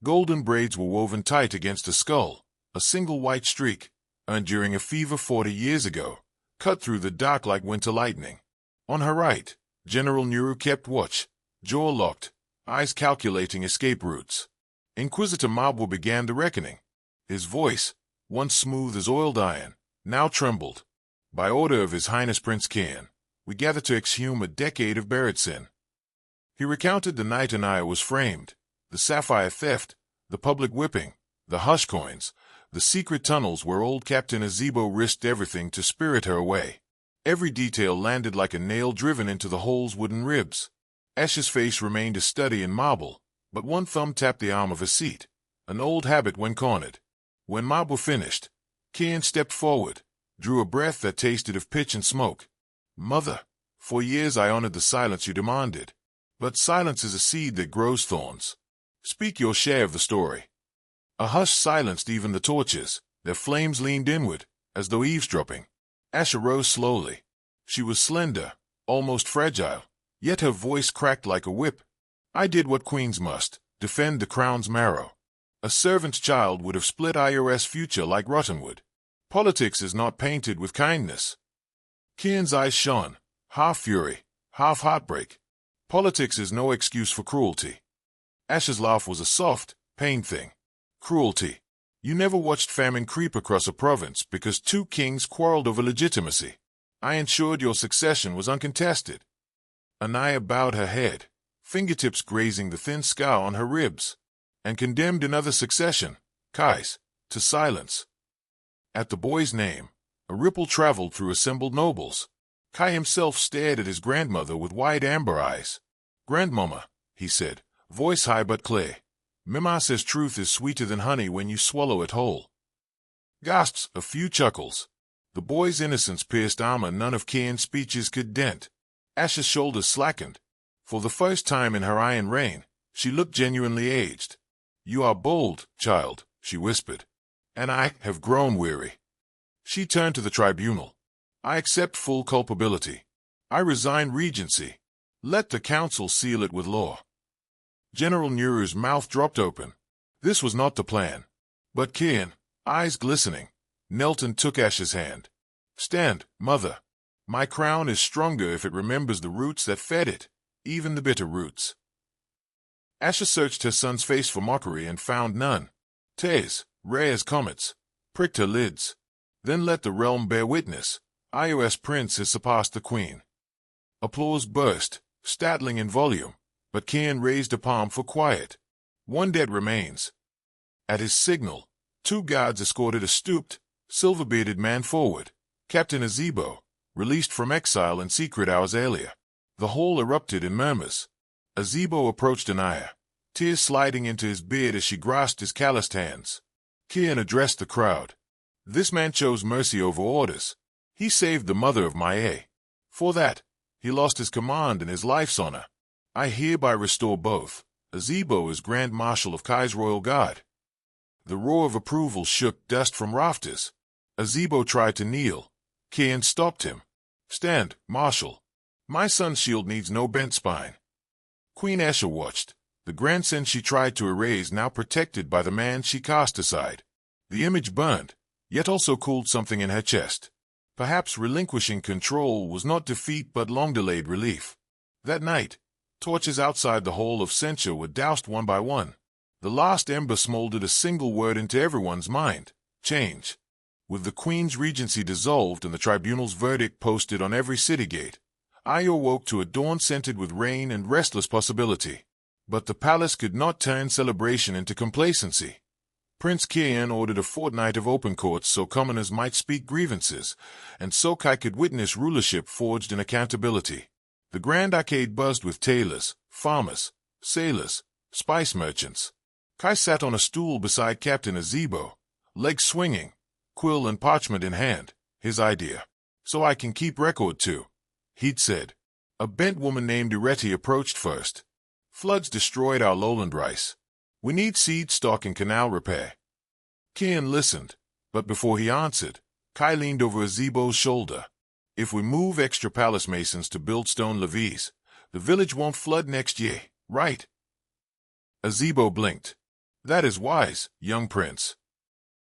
S1: Golden braids were woven tight against a skull, a single white streak, earned during a fever 40 years ago, cut through the dark like winter lightning. On her right, General Nuru kept watch, jaw locked, eyes calculating escape routes. Inquisitor Marble began the reckoning. His voice, once smooth as oiled iron, now trembled. By order of His Highness Prince Kian, we gather to exhume a decade of buried sin. He recounted the night Anaya was framed, the sapphire theft, the public whipping, the hush coins, the secret tunnels where old Captain Azebo risked everything to spirit her away. Every detail landed like a nail driven into the hole's wooden ribs. Ash's face remained a study in marble, but one thumb tapped the arm of his seat, an old habit when cornered. When Marble finished, Kian stepped forward, drew a breath that tasted of pitch and smoke. Mother, for years I honored the silence you demanded, but silence is a seed that grows thorns. Speak your share of the story. A hush silenced even the torches, their flames leaned inward, as though eavesdropping. Asha rose slowly. She was slender, almost fragile, yet her voice cracked like a whip. I did what queens must, defend the crown's marrow. A servant's child would have split IRS future like rottenwood. Politics is not painted with kindness. Kian's eyes shone, half fury, half heartbreak. Politics is no excuse for cruelty. Ash's laugh was a soft, pained thing. Cruelty. You never watched famine creep across a province because 2 kings quarreled over legitimacy. I ensured your succession was uncontested. Anaya bowed her head, fingertips grazing the thin scar on her ribs, and condemned another succession, Kai's, to silence. At the boy's name, a ripple traveled through assembled nobles. Kai himself stared at his grandmother with wide amber eyes. Grandmama, he said, voice high but clear. Mima says truth is sweeter than honey when you swallow it whole. Gasps, a few chuckles. The boy's innocence pierced armor none of Kian's speeches could dent. Asha's shoulders slackened. For the first time in her iron reign, she looked genuinely aged. You are bold, child, she whispered. And I have grown weary. She turned to the tribunal. I accept full culpability. I resign regency. Let the council seal it with law. General Nuru's mouth dropped open. This was not the plan. But Kian, eyes glistening, knelt and took Ash's hand. Stand, mother. My crown is stronger if it remembers the roots that fed it, even the bitter roots. Asha searched her son's face for mockery and found none. Tears, rare as comets, pricked her lids. Then let the realm bear witness. iOS Prince has surpassed the Queen. Applause burst, startling in volume, but Kian raised a palm for quiet. One dead remains. At his signal, 2 guards escorted a stooped, silver-bearded man forward, Captain Azebo, released from exile in secret hours earlier. The hall erupted in murmurs. Azebo approached Anaya, tears sliding into his beard as she grasped his calloused hands. Kian addressed the crowd. This man chose mercy over orders. He saved the mother of Maya. For that, he lost his command and his life's honor. I hereby restore both. Azebo is Grand Marshal of Kai's Royal Guard. The roar of approval shook dust from rafters. Azebo tried to kneel. Kian stopped him. Stand, Marshal. My son's shield needs no bent spine. Queen Asha watched, the grandson she tried to erase now protected by the man she cast aside. The image burned, yet also cooled something in her chest. Perhaps relinquishing control was not defeat but long-delayed relief. That night, torches outside the hall of censure were doused one by one. The last ember smoldered a single word into everyone's mind: change. With the Queen's regency dissolved and the tribunal's verdict posted on every city gate, Ayo woke to a dawn scented with rain and restless possibility. But the palace could not turn celebration into complacency. Prince Kian ordered a fortnight of open courts so commoners might speak grievances, and so Kai could witness rulership forged in accountability. The grand arcade buzzed with tailors, farmers, sailors, spice merchants. Kai sat on a stool beside Captain Azebo, legs swinging, quill and parchment in hand, his idea. "So I can keep record too," he'd said. A bent woman named Ireti approached first. "Floods destroyed our lowland rice. We need seed stock and canal repair." Kian listened, but before he answered, Kai leaned over Azebo's shoulder. "If we move extra palace masons to build stone levees, the village won't flood next year, right?" Azebo blinked. "That is wise, young prince."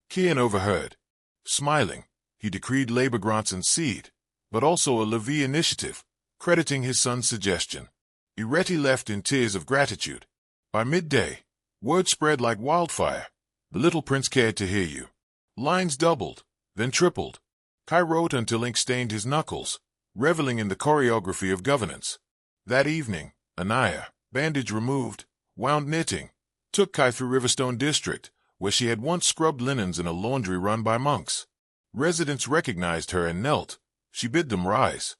S1: Kian overheard. Smiling, he decreed labor grants and seed, but also a levy initiative, crediting his son's suggestion. Ireti left in tears of gratitude. By midday, word spread like wildfire. "The little prince cared to hear you." Lines doubled, then tripled. Kai wrote until ink stained his knuckles, reveling in the choreography of governance. That evening, Anaya, bandage removed, wound knitting, took Kai through Riverstone District, where she had once scrubbed linens in a laundry run by monks. Residents recognized her and knelt. She bid them rise.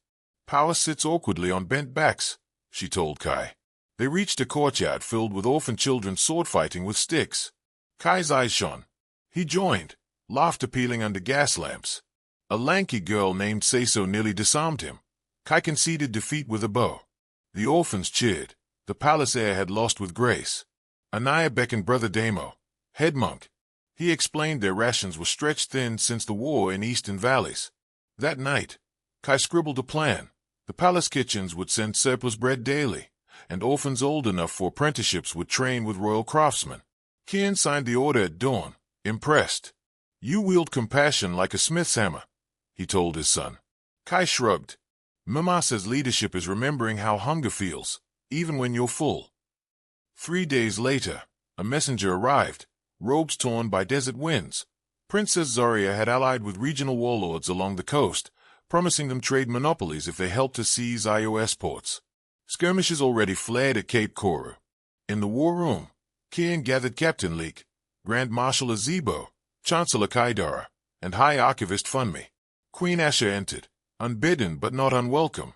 S1: "Power sits awkwardly on bent backs," she told Kai. They reached a courtyard filled with orphan children sword-fighting with sticks. Kai's eyes shone. He joined, laughter pealing under gas lamps. A lanky girl named Seiso nearly disarmed him. Kai conceded defeat with a bow. The orphans cheered. The palace air had lost with grace. Anaya beckoned Brother Damo, head monk. He explained their rations were stretched thin since the war in eastern valleys. That night, Kai scribbled a plan. The palace kitchens would send surplus bread daily, and orphans old enough for apprenticeships would train with royal craftsmen. Kian signed the order at dawn, impressed. "You wield compassion like a smith's hammer," he told his son. Kai shrugged. "Mama says leadership is remembering how hunger feels, even when you're full." 3 days later, a messenger arrived, robes torn by desert winds. Princess Zarya had allied with regional warlords along the coast, promising them trade monopolies if they helped to seize iOS ports. Skirmishes already flared at Cape Koru. In the war room, Kian gathered Captain Leek, Grand Marshal Azebo, Chancellor Kaidara, and High Archivist Funmi. Queen Asha entered, unbidden but not unwelcome.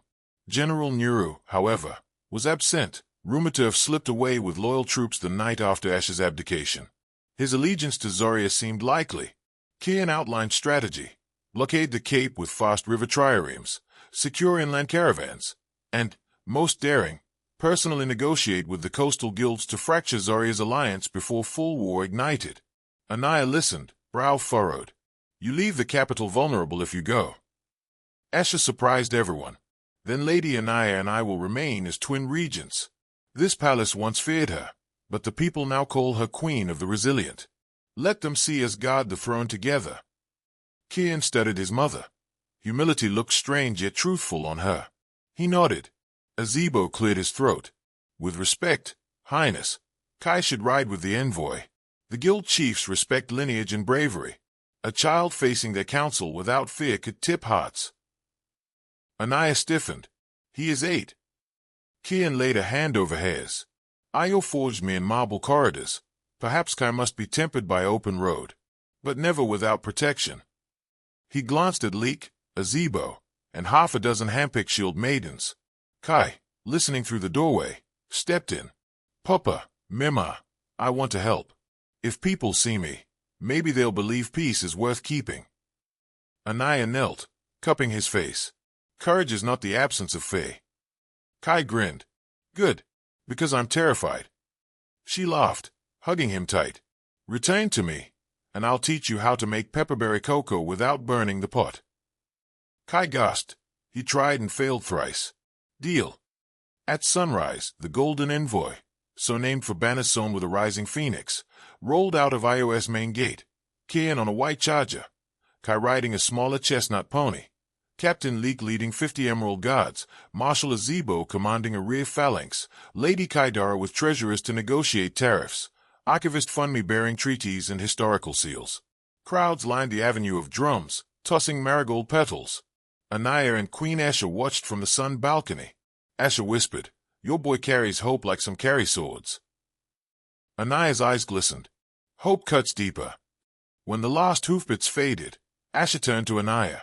S1: General Nuru, however, was absent, rumored to have slipped away with loyal troops the night after Asha's abdication. His allegiance to Zarya seemed likely. Kian outlined strategy: blockade the Cape with fast river triremes, secure inland caravans, and, most daring, personally negotiate with the coastal guilds to fracture Zarya's alliance before full war ignited. Anaya listened, brow furrowed. "You leave the capital vulnerable if you go." Asha surprised everyone. "Then Lady Anaya and I will remain as twin regents." This palace once feared her, but the people now call her Queen of the Resilient. Let them see us guard the throne together. Kian studied his mother. Humility looked strange yet truthful on her. He nodded. Azebo cleared his throat. "With respect, Highness, Kai should ride with the envoy. The guild chiefs respect lineage and bravery. A child facing their council without fear could tip hearts." Anaya stiffened. "He is 8. Kian laid a hand over hers. "Io forged me in marble corridors. Perhaps Kai must be tempered by open road, but never without protection." He glanced at Leek, Azebo, and half a dozen handpicked shield maidens. Kai, listening through the doorway, stepped in. "Papa, Mima, I want to help. If people see me, maybe they'll believe peace is worth keeping." Anaya knelt, cupping his face. "Courage is not the absence of fear." Kai grinned. "Good, because I'm terrified." She laughed, hugging him tight. "Return to me, and I'll teach you how to make pepperberry cocoa without burning the pot." Kai gasped. He tried and failed thrice. Deal. At sunrise, the Golden Envoy, so named for banners sewn with a rising phoenix, rolled out of iOS main gate, Kian on a white charger, Kai riding a smaller chestnut pony, Captain Leek leading 50 Emerald Guards, Marshal Azebo commanding a rear phalanx, Lady Kaidara with treasurers to negotiate tariffs, Archivist Funmi bearing treaties and historical seals. Crowds lined the avenue of drums, tossing marigold petals. Anaya and Queen Asha watched from the sun balcony. Asha whispered, Your boy carries hope like some carry swords. Anaya's eyes glistened. Hope cuts deeper. When the last hoofbeats faded, Asher turned to Anaya.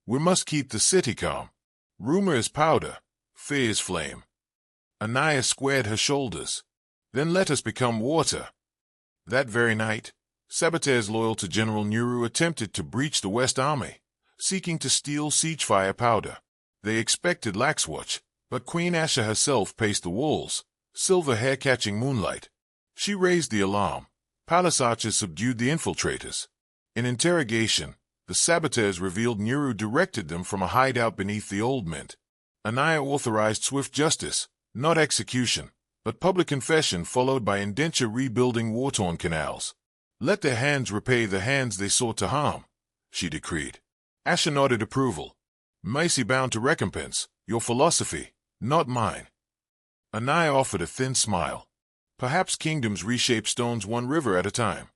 S1: We must keep the city calm. Rumor is powder, fear is flame. Anaya squared her shoulders. Then let us become water. That very night, saboteurs loyal to General Nuru attempted to breach the West Army, seeking to steal siege-fire powder. They expected Laxwatch, but Queen Asher herself paced the walls, silver hair catching moonlight. She raised the alarm. Palace archers subdued the infiltrators. In interrogation, the saboteurs revealed Nuru directed them from a hideout beneath the Old Mint. Anaya authorized swift justice, not execution, but public confession followed by indenture rebuilding war-torn canals. Let their hands repay the hands they sought to harm, she decreed. Asher nodded approval. Mercy bound to recompense, your philosophy, not mine. Anaya offered a thin smile. Perhaps kingdoms reshape stones one river at a time.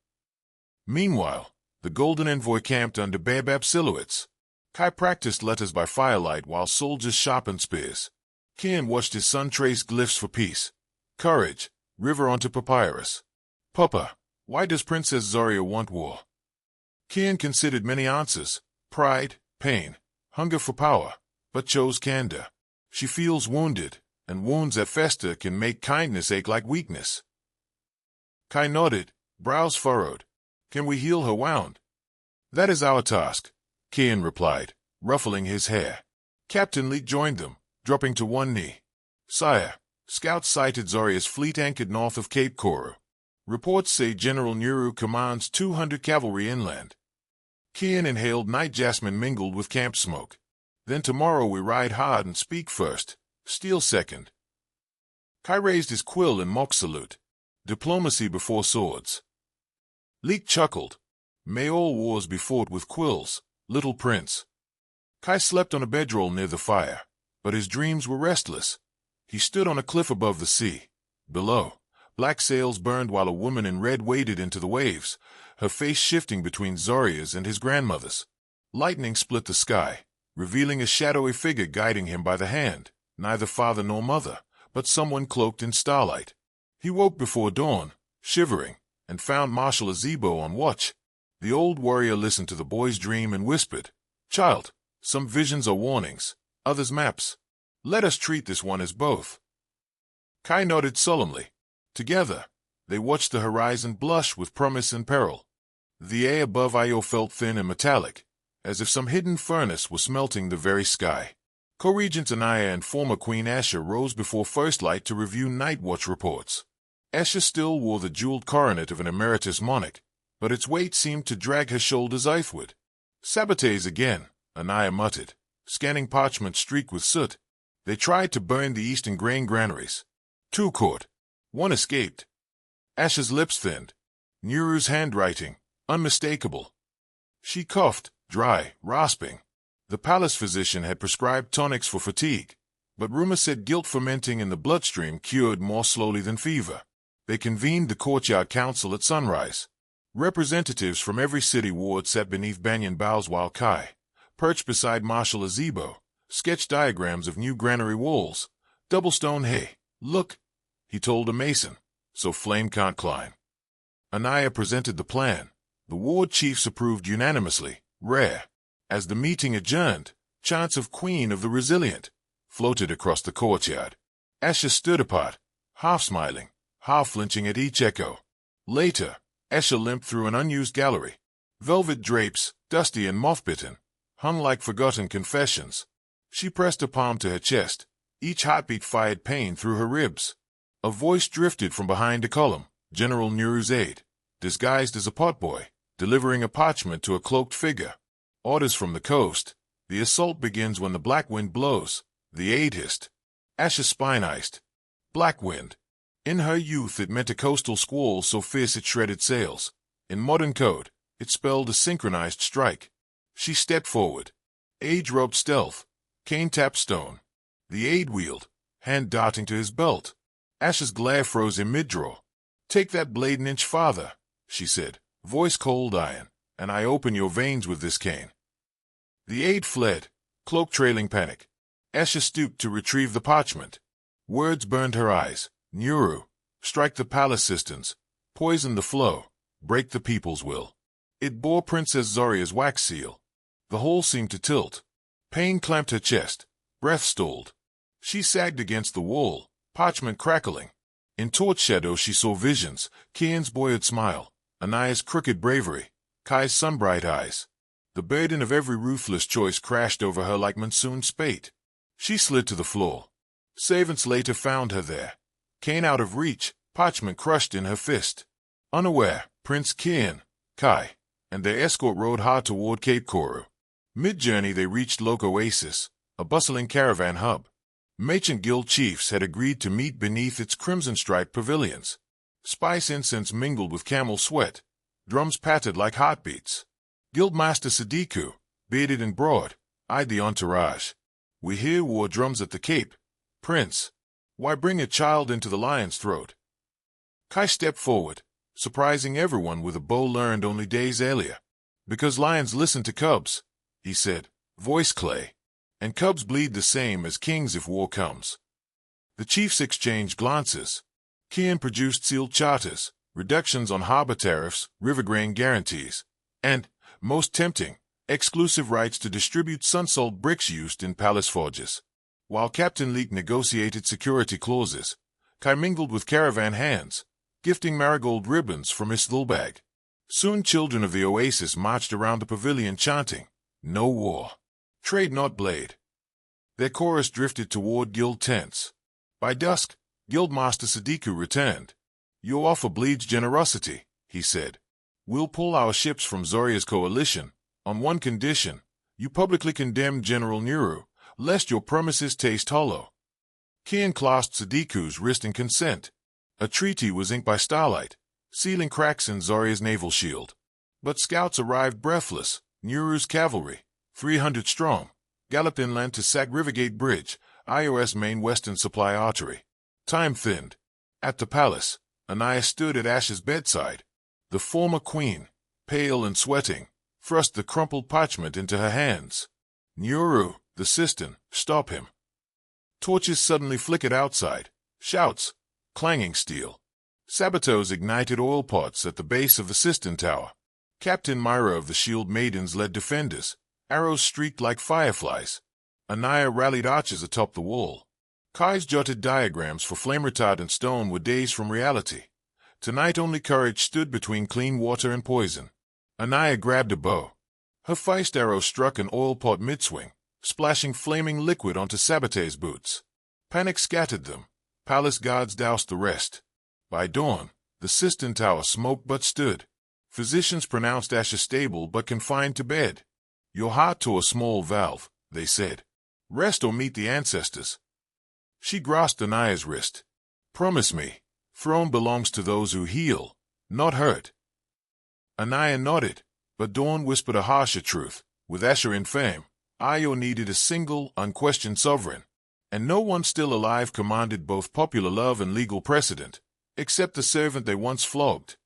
S1: Meanwhile, the Golden Envoy camped under baobab silhouettes. Kai practiced letters by firelight while soldiers sharpened spears. Kian watched his son trace glyphs for peace, courage, river onto papyrus. Papa, why does Princess Zarya want war? Kian considered many answers, pride, pain, hunger for power, but chose candor. She feels wounded, and wounds that fester can make kindness ache like weakness. Kai nodded, brows furrowed. Can we heal her wound? That is our task, Kian replied, ruffling his hair. Captain Lee joined them, dropping to one knee. Sire, scouts sighted Zarya's fleet anchored north of Cape Koru. Reports say General Nuru commands 200 cavalry inland. Kian inhaled night jasmine mingled with camp smoke. Then tomorrow we ride hard and speak first, steal second. Kai raised his quill in mock salute. Diplomacy before swords. Leek chuckled. May all wars be fought with quills, little prince. Kai slept on a bedroll near the fire, but his dreams were restless. He stood on a cliff above the sea. Below, black sails burned while a woman in red waded into the waves, her face shifting between Zarya's and his grandmother's. Lightning split the sky, revealing a shadowy figure guiding him by the hand, neither father nor mother, but someone cloaked in starlight. He woke before dawn, shivering, and found Marshal Azebo on watch. The old warrior listened to the boy's dream and whispered, "Child, some visions are warnings, others maps. Let us treat this one as both." Kai nodded solemnly. Together, they watched the horizon blush with promise and peril. The air above Io felt thin and metallic, as if some hidden furnace was smelting the very sky. Co-regent Anaya and former Queen Asher rose before first light to review night watch reports. Asher still wore the jeweled coronet of an emeritus monarch, but its weight seemed to drag her shoulders earthward. "Sabotage again," Anaya muttered, scanning parchment streaked with soot. They tried to burn the eastern grain granaries. 2 caught. 1 escaped. Asher's lips thinned. Nuru's handwriting, unmistakable. She coughed, dry, rasping. The palace physician had prescribed tonics for fatigue, but rumor said guilt fermenting in the bloodstream cured more slowly than fever. They convened the courtyard council at sunrise. Representatives from every city ward sat beneath banyan boughs while Kai, perched beside Marshal Azebo, sketched diagrams of new granary walls. "Double stone hay, look," he told a mason, "so flame can't climb." Anaya presented the plan. The ward chiefs approved unanimously, rare. As the meeting adjourned, chants of Queen of the Resilient floated across the courtyard. Asher stood apart, half smiling, half flinching at each echo. Later, Asher limped through an unused gallery. Velvet drapes, dusty and moth-bitten, hung like forgotten confessions. She pressed a palm to her chest. Each heartbeat fired pain through her ribs. A voice drifted from behind a column, General Nuru's aide, disguised as a potboy, delivering a parchment to a cloaked figure. "Orders from the coast. The assault begins when the black wind blows," the aide hissed. Asher's spine iced. Black wind. In her youth it meant a coastal squall so fierce it shredded sails. In modern code, it spelled a synchronized strike. She stepped forward. Aide rubbed stealth. Cane tapped stone. The aide wheeled, hand darting to his belt. Asher's glare froze in mid-draw. "Take that blade an inch farther," she said, voice cold iron, "and I open your veins with this cane." The aide fled, cloak trailing panic. Asher stooped to retrieve the parchment. Words burned her eyes. Nuru, strike the palace cisterns, poison the flow, break the people's will. It bore Princess Zoria's wax seal. The hole seemed to tilt. Pain clamped her chest. Breath stalled. She sagged against the wall, parchment crackling. In torch shadow she saw visions, Kian's boyhood smile, Anaya's crooked bravery, Kai's sunbright eyes. The burden of every ruthless choice crashed over her like monsoon spate. She slid to the floor. Servants later found her there. Cane out of reach, parchment crushed in her fist. Unaware, Prince Kian, Kai, and their escort rode hard toward Cape Koru. Mid-journey they reached Lok Oasis, a bustling caravan hub. Merchant guild chiefs had agreed to meet beneath its crimson-striped pavilions. Spice incense mingled with camel sweat. Drums pattered like heartbeats. Guildmaster Sadiku, bearded and broad, eyed the entourage. We hear war drums at the Cape. Prince, why bring a child into the lion's throat? Kai stepped forward, surprising everyone with a bow learned only days earlier. Because lions listen to cubs, he said, voice clay. And cubs bleed the same as kings if war comes. The chiefs exchanged glances. Kian produced sealed charters, reductions on harbor tariffs, river grain guarantees, and, most tempting, exclusive rights to distribute sun-salt bricks used in palace forges. While Captain Leek negotiated security clauses, Kai mingled with caravan hands, gifting marigold ribbons from his little bag. Soon children of the oasis marched around the pavilion chanting, "No war. Trade not blade." Their chorus drifted toward guild tents. By dusk, Guildmaster Sadiku returned. "Your offer bleeds generosity," he said. "We'll pull our ships from Zoria's coalition, on one condition. You publicly condemn General Nuru, lest your promises taste hollow." Kian clasped Sadiku's wrist in consent. A treaty was inked by starlight, sealing cracks in Zoria's naval shield. But scouts arrived breathless. Nuru's cavalry, 300 strong, galloped inland to sack Rivergate Bridge, IOS main western supply artery. Time thinned. At the palace, Anaya stood at Ash's bedside. The former queen, pale and sweating, thrust the crumpled parchment into her hands. "Nuru, the cistern, stop him." Torches suddenly flickered outside. Shouts, clanging steel. Saboteurs ignited oil pots at the base of the cistern tower. Captain Myra of the Shield Maidens led defenders. Arrows streaked like fireflies. Anaya rallied archers atop the wall. Kai's jotted diagrams for flame retardant stone were days from reality. Tonight only courage stood between clean water and poison. Anaya grabbed a bow. Her feist arrow struck an oil pot mid-swing, splashing flaming liquid onto Saboteur's boots. Panic scattered them. Palace guards doused the rest. By dawn, the cistern tower smoked but stood. Physicians pronounced Asher stable but confined to bed. "Your heart tore a small valve," they said. "Rest or meet the ancestors." She grasped Anaya's wrist. "Promise me. Throne belongs to those who heal, not hurt." Anaya nodded, but Dawn whispered a harsher truth. With Asher in fame, Io needed a single, unquestioned sovereign. And no one still alive commanded both popular love and legal precedent, except the servant they once flogged.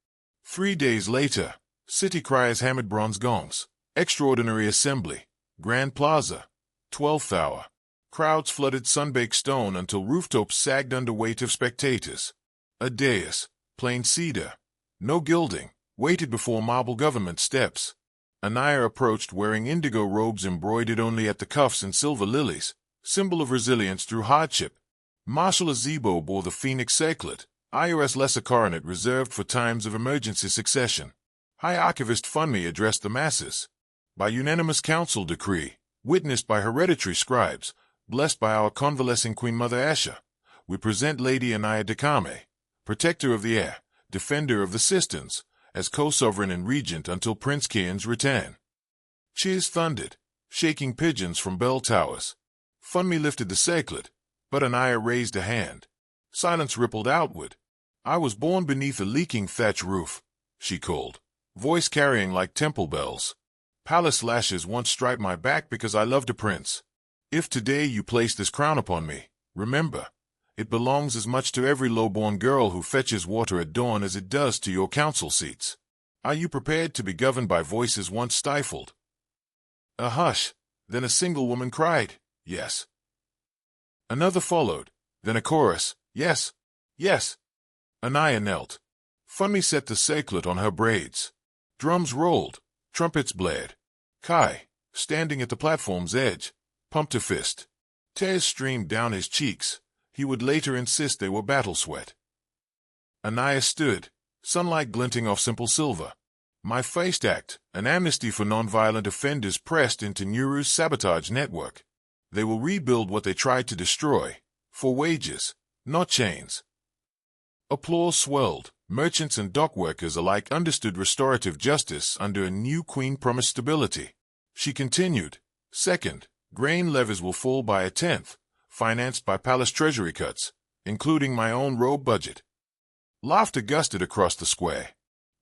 S1: 3 days later, city criers hammered bronze gongs. Extraordinary assembly. Grand Plaza. 12th hour. Crowds flooded sunbaked stone until rooftops sagged under weight of spectators. A dais, plain cedar, no gilding, waited before marble government steps. Anaya approached wearing indigo robes embroidered only at the cuffs in silver lilies, symbol of resilience through hardship. Marshal Azebo bore the Phoenix circlet, IRS lesser coronet reserved for times of emergency succession. High Archivist Funmi addressed the masses. By unanimous council decree, witnessed by hereditary scribes, blessed by our convalescing Queen Mother Asha, we present Lady Anaya Dekame, protector of the air, defender of the cisterns, as co-sovereign and regent until Prince Kian's return. Cheers thundered, shaking pigeons from bell towers. Funmi lifted the circlet, but Anaya raised a hand. Silence rippled outward. "I was born beneath a leaking thatch roof," she called, voice carrying like temple bells. "Palace lashes once striped my back because I loved a prince. If today you place this crown upon me, remember, it belongs as much to every low-born girl who fetches water at dawn as it does to your council seats. Are you prepared to be governed by voices once stifled?" A hush, then a single woman cried, "Yes." Another followed, Then a chorus, yes, yes. Anaya knelt. Funmi set the circlet on her braids. Drums rolled, trumpets blared. Kai, standing at the platform's edge, pumped a fist. Tears streamed down his cheeks. He would later insist they were battle sweat. Anaya stood, sunlight glinting off simple silver. My first act, an amnesty for nonviolent offenders pressed into Nuru's sabotage network. They will rebuild what they tried to destroy, for wages, not chains. Applause swelled. Merchants and dock workers alike understood restorative justice under a new queen promised stability. She continued, second, grain levies will fall by 1/10, financed by palace treasury cuts, including my own robe budget. Laughter gusted across the square.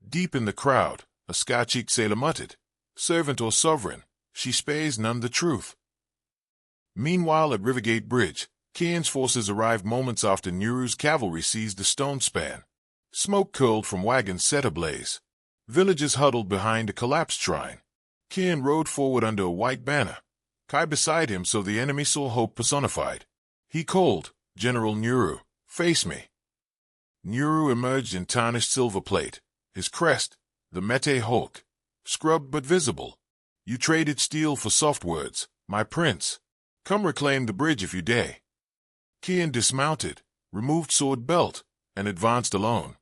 S1: Deep in the crowd, a scar-cheeked sailor muttered, servant or sovereign, she spares none the truth. Meanwhile at Rivergate Bridge, Kian's forces arrived moments after Nuru's cavalry seized the stone span. Smoke curled from wagons set ablaze. Villagers huddled behind a collapsed shrine. Kian rode forward under a white banner, Kai beside him so the enemy saw hope personified. He called, General Nuru, face me. Nuru emerged in tarnished silver plate, his crest, the Mete Hawk, scrubbed but visible. You traded steel for soft words, my prince. Come reclaim the bridge if you dare. Kian dismounted, removed sword belt, and advanced alone.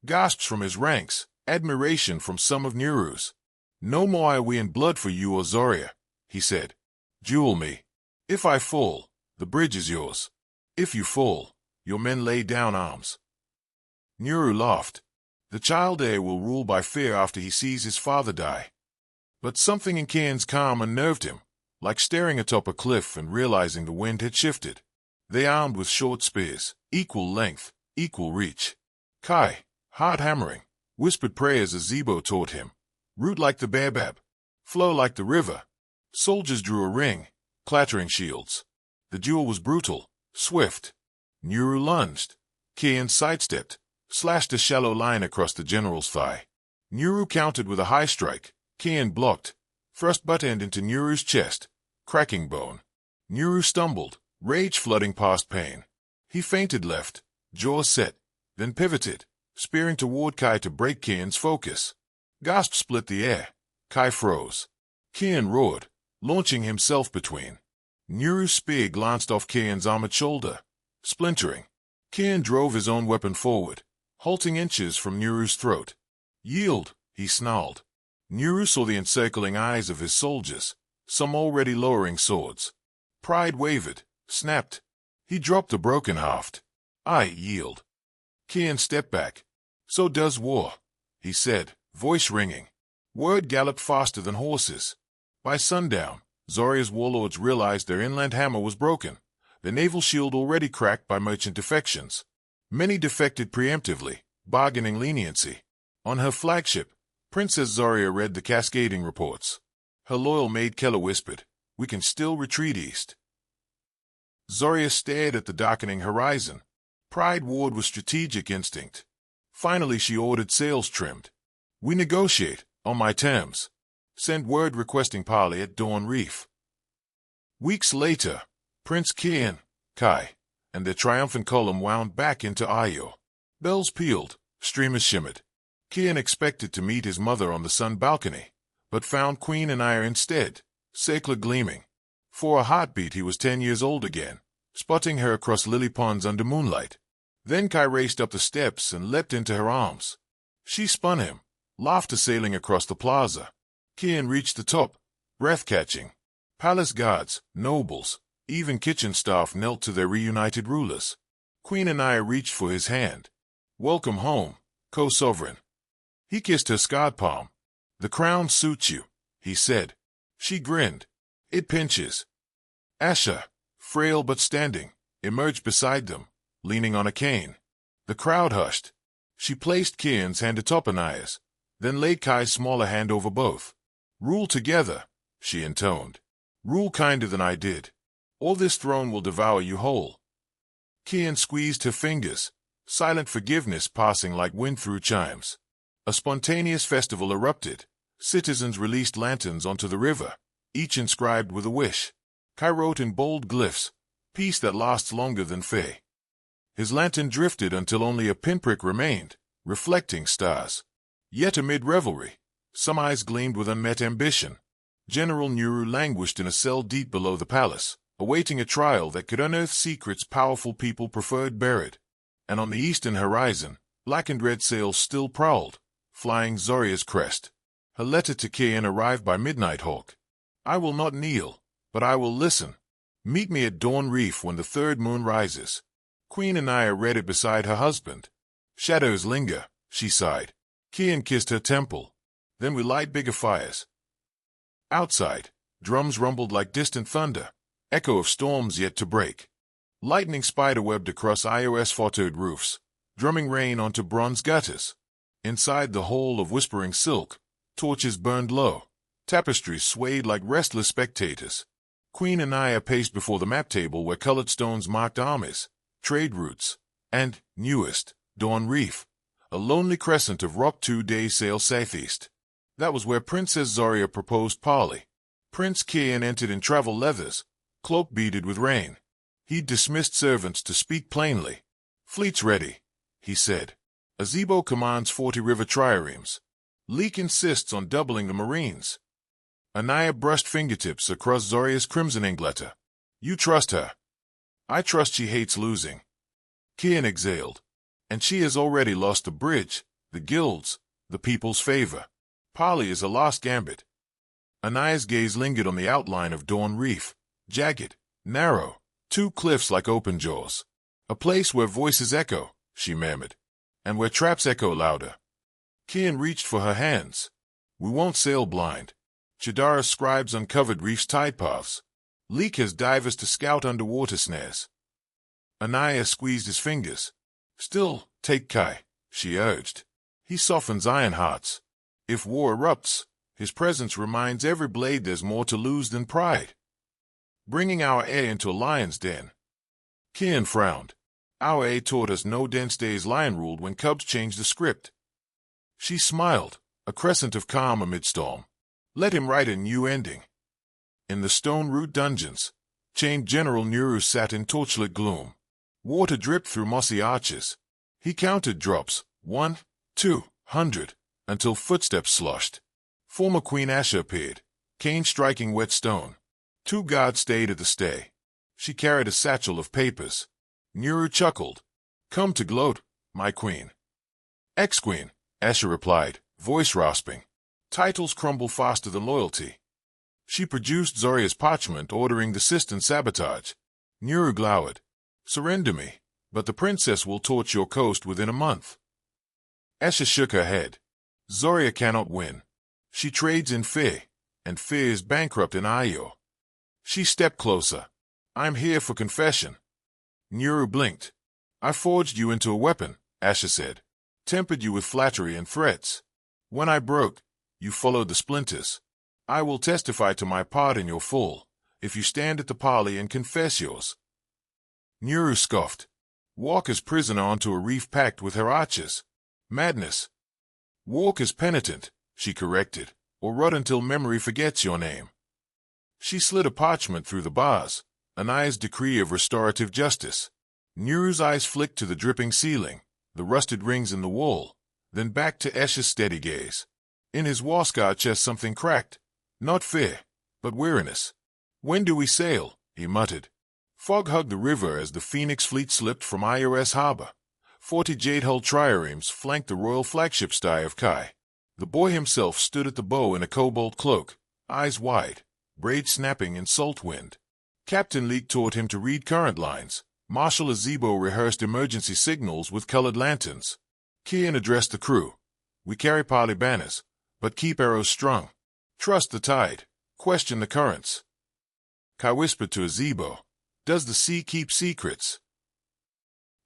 S1: Gasps from his ranks, admiration from some of Nuru's. No more are we in blood for you or Zoria, he said. Duel me. If I fall, the bridge is yours. If you fall, your men lay down arms. Nuru laughed. The child heir will rule by fear after he sees his father die. But something in Kian's calm unnerved him, like staring atop a cliff and realizing the wind had shifted. They armed with short spears, equal length, equal reach. Kai, hard hammering, whispered prayers as Zebo taught him. Root like the baobab, flow like the river. Soldiers drew a ring, clattering shields. The duel was brutal, swift. Nuru lunged. Kian sidestepped, slashed a shallow line across the general's thigh. Nuru countered with a high strike. Kian blocked, thrust butt end into Nuru's chest, cracking bone. Nuru stumbled, rage flooding past pain. He feinted left, jaw set, then pivoted, spearing toward Kai to break Kian's focus. Gasp split the air. Kai froze. Kian roared, launching himself between. Nuru's spear glanced off Kian's armored shoulder, splintering. Kian drove his own weapon forward, halting inches from Nuru's throat. Yield, he snarled. Nuru saw the encircling eyes of his soldiers, some already lowering swords. Pride wavered, snapped. He dropped a broken haft. I yield. Kian stepped back. So does war, he said, voice ringing. Word galloped faster than horses. By sundown, Zoria's warlords realized their inland hammer was broken, the naval shield already cracked by merchant defections. Many defected preemptively, bargaining leniency. On her flagship, Princess Zoria read the cascading reports. Her loyal maid Keller whispered, we can still retreat east. Zoria stared at the darkening horizon. Pride warred with strategic instinct. Finally she ordered sails trimmed. We negotiate, on my terms. Send word requesting parley at Dawn Reef. Weeks later, Prince Kian, Kai, and their triumphant column wound back into Ayo. Bells pealed, streamers shimmered. Kian expected to meet his mother on the sun balcony, but found Queen Anaya instead, sacred gleaming. For a heartbeat he was 10 years old again, spotting her across lily ponds under moonlight. Then Kai raced up the steps and leapt into her arms. She spun him, laughter sailing across the plaza. Kian reached the top, breath-catching. Palace guards, nobles, even kitchen staff knelt to their reunited rulers. Queen Anaya reached for his hand. Welcome home, co-sovereign. He kissed her scarred palm. The crown suits you, he said. She grinned. It pinches. Asha, frail but standing, emerged beside them, leaning on a cane. The crowd hushed. She placed Kian's hand atop Anaya's, then laid Kai's smaller hand over both. Rule together, she intoned. Rule kinder than I did. Or this throne will devour you whole. Kian squeezed her fingers, silent forgiveness passing like wind through chimes. A spontaneous festival erupted. Citizens released lanterns onto the river, each inscribed with a wish. Kai wrote in bold glyphs, peace that lasts longer than Fae. His lantern drifted until only a pinprick remained, reflecting stars. Yet amid revelry, some eyes gleamed with unmet ambition. General Nuru languished in a cell deep below the palace, awaiting a trial that could unearth secrets powerful people preferred buried. And on the eastern horizon, black and red sails still prowled, flying Zoria's crest. Her letter to Kian arrived by midnight hawk. I will not kneel, but I will listen. Meet me at dawn reef when the third moon rises. Queen Anaya read it beside her husband. Shadows linger, she sighed. Kian kissed her temple. Then we light bigger fires. Outside, drums rumbled like distant thunder, echo of storms yet to break. Lightning spiderwebbed across iOS-photoed roofs, drumming rain onto bronze gutters. Inside the hall of whispering silk, torches burned low. Tapestries swayed like restless spectators. Queen Anaya paced before the map table where colored stones marked armies, trade routes, and, newest, Dawn Reef, a lonely crescent of rock 2-day sail southeast. That was where Princess Zoria proposed parley. Prince Kian entered in travel leathers, cloak beaded with rain. He dismissed servants to speak plainly. Fleet's ready, he said. Azebo commands 40 river triremes. Leek insists on doubling the marines. Anaya brushed fingertips across Zoria's crimson letter. You trust her. I trust she hates losing. Kian exhaled. And she has already lost the bridge, the guilds, the people's favor. Parley is a last gambit. Anaya's gaze lingered on the outline of Dawn Reef, jagged, narrow, 2 cliffs like open jaws. A place where voices echo, she murmured, and where traps echo louder. Kian reached for her hands. We won't sail blind. Chidara's scribes uncovered Reef's tide paths. Leek has divers to scout underwater snares. Anaya squeezed his fingers. Still, take Kai, she urged. He softens iron hearts. If war erupts, his presence reminds every blade there's more to lose than pride. Bringing our A into a lion's den. Kian frowned. Our A taught us no den stays lion-ruled when cubs change the script. She smiled, a crescent of calm amid storm. Let him write a new ending. In the stone root dungeons, chained General Nuru sat in torchlit gloom. Water dripped through mossy arches. He counted drops, 1, 200, until footsteps sloshed. Former Queen Asha appeared, cane striking wet stone. 2 guards stayed at the stay. She carried a satchel of papers. Nuru chuckled. Come to gloat, my queen. Ex-queen, Asha replied, voice rasping. Titles crumble faster than loyalty. She produced Zoria's parchment ordering the Sistan sabotage. Nuru glowered. Surrender me, but the princess will torch your coast within a month. Asha shook her head. Zoria cannot win. She trades in fear, and fear is bankrupt in Io. She stepped closer. I'm here for confession. Nuru blinked. I forged you into a weapon, Asha said. Tempered you with flattery and threats. When I broke, you followed the splinters. I will testify to my part in your fall, if you stand at the parley and confess yours. Nuru scoffed. Walk as prisoner onto a reef packed with her archers. Madness. Walk as penitent, she corrected, or rot until memory forgets your name. She slid a parchment through the bars, Anaya's decree of restorative justice. Nuru's eyes flicked to the dripping ceiling, the rusted rings in the wall, then back to Esha's steady gaze. In his war-scarred chest something cracked. Not fear, but weariness. When do we sail? He muttered. Fog hugged the river as the Phoenix fleet slipped from IOS harbor. 40 jade-hulled triremes flanked the royal flagship sty of Kai. The boy himself stood at the bow in a cobalt cloak, eyes wide, braid snapping in salt wind. Captain Leek taught him to read current lines. Marshal Azebo rehearsed emergency signals with colored lanterns. Kian addressed the crew. We carry parley banners, but keep arrows strung. Trust the tide. Question the currents. Kai whispered to Azebo. Does the sea keep secrets?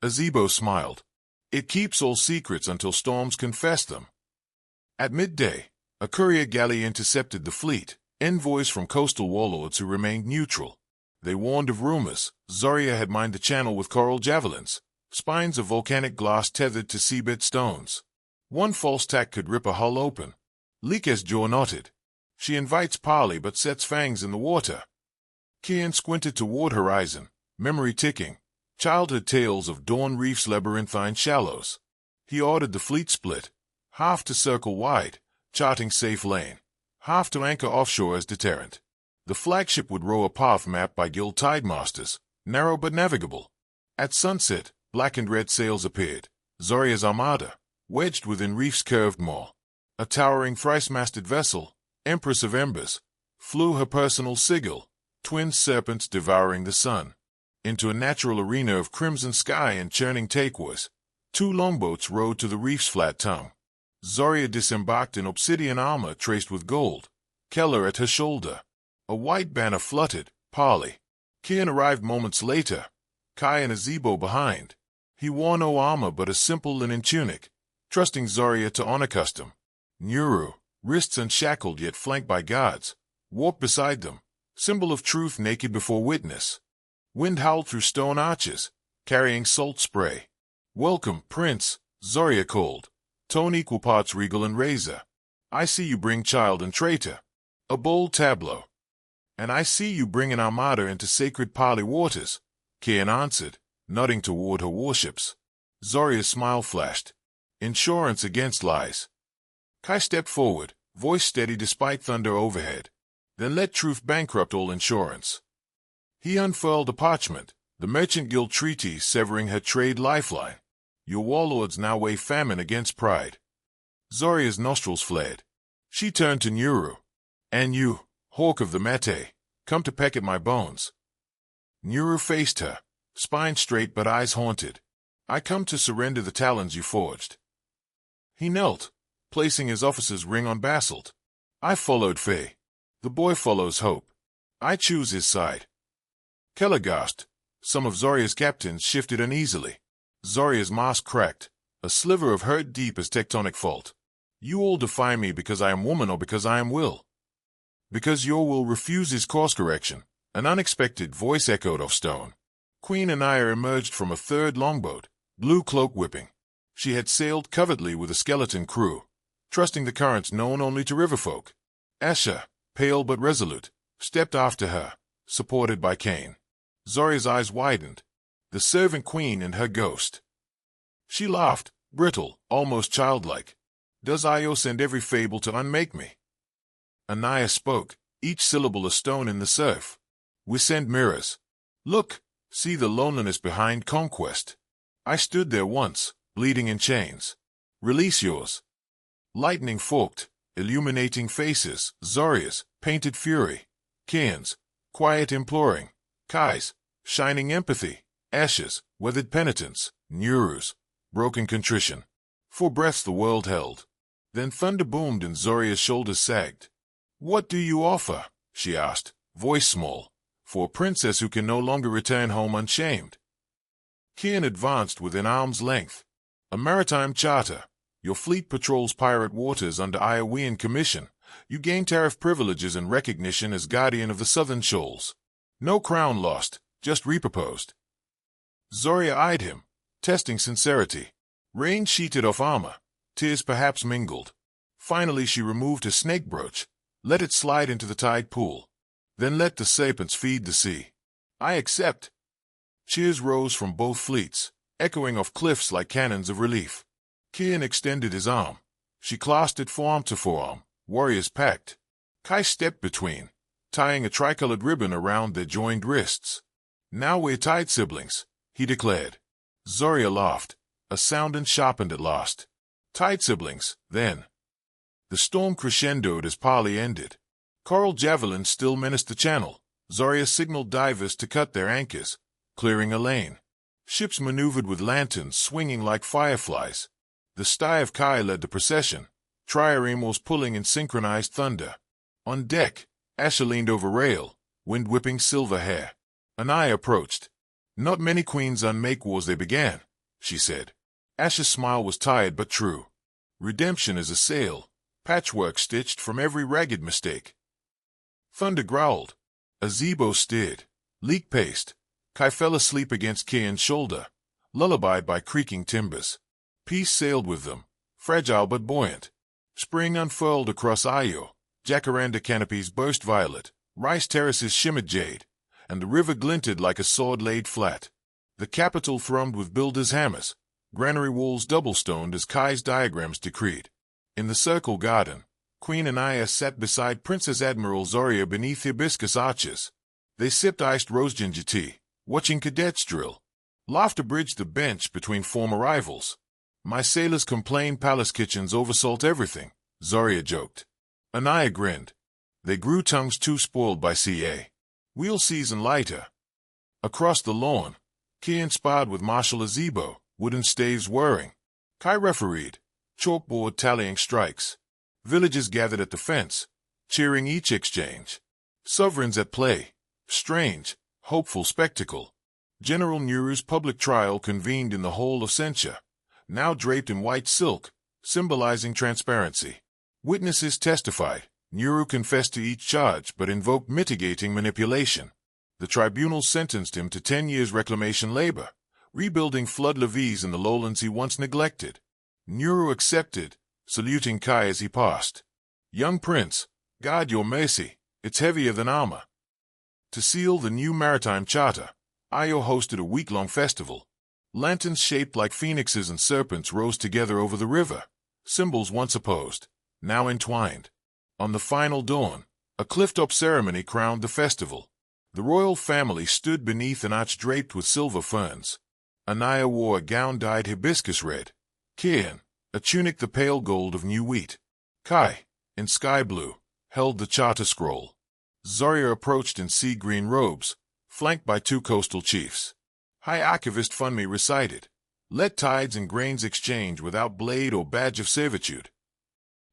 S1: Azebo smiled. It keeps all secrets until storms confess them. At midday, a courier galley intercepted the fleet, envoys from coastal warlords who remained neutral. They warned of rumors. Zoria had mined the channel with coral javelins, spines of volcanic glass tethered to seabed stones. One false tack could rip a hull open. Lika's jaw knotted. She invites parley but sets fangs in the water. Kian squinted toward horizon, memory ticking. childhood tales of Dawn Reef's labyrinthine shallows. He ordered the fleet split, half to circle wide, charting safe lane, half to anchor offshore as deterrent. The flagship would row a path mapped by guild tidemasters, narrow but navigable. At sunset, black and red sails appeared, Zoria's armada, wedged within Reef's curved maw. A towering thrice-masted vessel, Empress of Embers, flew her personal sigil, twin serpents devouring the sun. Into a natural arena of crimson sky and churning turquoise, 2 longboats rowed to the Reef's flat tongue. Zoria disembarked in obsidian armor traced with gold, Keller at her shoulder. A white banner fluttered, parley. Kian arrived moments later, Kai and a Zebo behind. He wore no armor but a simple linen tunic, trusting Zoria to honor custom. Nuru, wrists unshackled yet flanked by guards, walked beside them, symbol of truth naked before witness. Wind howled through stone arches, carrying salt spray. "Welcome, Prince," Zoria called, tone equal parts regal and razor. "I see you bring child and traitor." A bold tableau. "And I see you bring an armada into sacred Pali waters," Kian answered, nodding toward her warships. Zoria's smile flashed. "Insurance against lies." Kai stepped forward, voice steady despite thunder overhead. "Then let truth bankrupt all insurance." He unfurled a parchment, the Merchant Guild treaty severing her trade lifeline. "Your warlords now weigh famine against pride." Zoria's nostrils flared. She turned to Nuru. "And you, hawk of the Mete, come to peck at my bones." Nuru faced her, spine straight but eyes haunted. "I come to surrender the talons you forged." He knelt, placing his officer's ring on basalt. "I followed Faye. The boy follows hope. I choose his side." Keller gasped. Some of Zoria's captains shifted uneasily. Zoria's mask cracked, a sliver of hurt deep as tectonic fault. "You all defy me because I am woman or because I am will?" "Because your will refuses course correction," an unexpected voice echoed off stone. Queen Anaya emerged from a third longboat, blue cloak whipping. She had sailed covertly with a skeleton crew, trusting the currents known only to riverfolk. Asha, pale but resolute, stepped after her, supported by Kane. Zoria's eyes widened. The servant queen and her ghost. She laughed, brittle, almost childlike. "Does Io send every fable to unmake me?" Anaya spoke, each syllable a stone in the surf. "We send mirrors. Look, see the loneliness behind conquest. I stood there once, bleeding in chains. Release yours." Lightning forked, illuminating faces, Zoria's, painted fury. Kian's, quiet imploring. Kai's, shining empathy. Ashes, weathered penitence. Nuru's, broken contrition. For breaths the world held. Then thunder boomed and Zoria's shoulders sagged. "What do you offer?" she asked, voice small, "for a princess who can no longer return home unshamed?" Kian advanced within arm's length. "A maritime charter. Your fleet patrols pirate waters under Iowean commission. You gain tariff privileges and recognition as guardian of the southern shoals. No crown lost, just reproposed." Zoria eyed him, testing sincerity. Rain sheeted off armor, tears perhaps mingled. Finally she removed her snake brooch, let it slide into the tide pool. "Then let the serpents feed the sea." "I accept." Cheers rose from both fleets, echoing off cliffs like cannons of relief. Kian extended his arm. She clasped it forearm to forearm, warriors packed. Kai stepped between, tying a tricolored ribbon around their joined wrists. "Now we're tied siblings," he declared. Zoria laughed, a sound and sharpened at last. "Tied siblings, then." The storm crescendoed as parley ended. Coral javelins still menaced the channel. Zoria signaled divers to cut their anchors, clearing a lane. Ships maneuvered with lanterns swinging like fireflies. The sty of Kai led the procession, triremes pulling in synchronized thunder. On deck, Asha leaned over rail, wind-whipping silver hair. Anaya approached. "Not many queens unmake wars they began," she said. Asha's smile was tired but true. "Redemption is a sail, patchwork stitched from every ragged mistake." Thunder growled. A Zebo steered, leak-paced. Kai fell asleep against Kian's shoulder, lullabied by creaking timbers. Peace sailed with them, fragile but buoyant. Spring unfurled across Io, jacaranda canopies burst violet, rice terraces shimmered jade, and the river glinted like a sword laid flat. The capital thrummed with builders' hammers, granary walls double-stoned as Kai's diagrams decreed. In the circle garden, Queen Anaya sat beside Princess Admiral Zoria beneath hibiscus arches. They sipped iced rose ginger tea, watching cadets drill. Laughter bridged the bench between former rivals. My sailors complain palace kitchens oversalt everything, Zoria joked. Anaya grinned. They grew tongues too spoiled by CA. We'll season lighter. Across the lawn, Kian sparred with Marshal Azebo, wooden staves whirring. Kai refereed, chalkboard tallying strikes. Villagers gathered at the fence, cheering each exchange. Sovereigns at play. Strange, hopeful spectacle. General Nuru's public trial convened in the Hall of Censure, now draped in white silk, symbolizing transparency. Witnesses testified. Nuru confessed to each charge but invoked mitigating manipulation. The tribunal sentenced him to 10 years reclamation labor, rebuilding flood levees in the lowlands he once neglected. Nuru accepted, saluting Kai as he passed. Young prince, guard your mercy, it's heavier than armor. To seal the new maritime charter, Ayo hosted a week-long festival. Lanterns shaped like phoenixes and serpents rose together over the river, symbols once opposed, now entwined. On the final dawn, a cliff-top ceremony crowned the festival. The royal family stood beneath an arch draped with silver ferns. Anaya wore a gown dyed hibiscus red. Kian, a tunic the pale gold of new wheat. Kai, in sky blue, held the charter scroll. Zoria approached in sea-green robes, flanked by 2 coastal chiefs. High Archivist Funmi recited, "Let tides and grains exchange without blade or badge of servitude."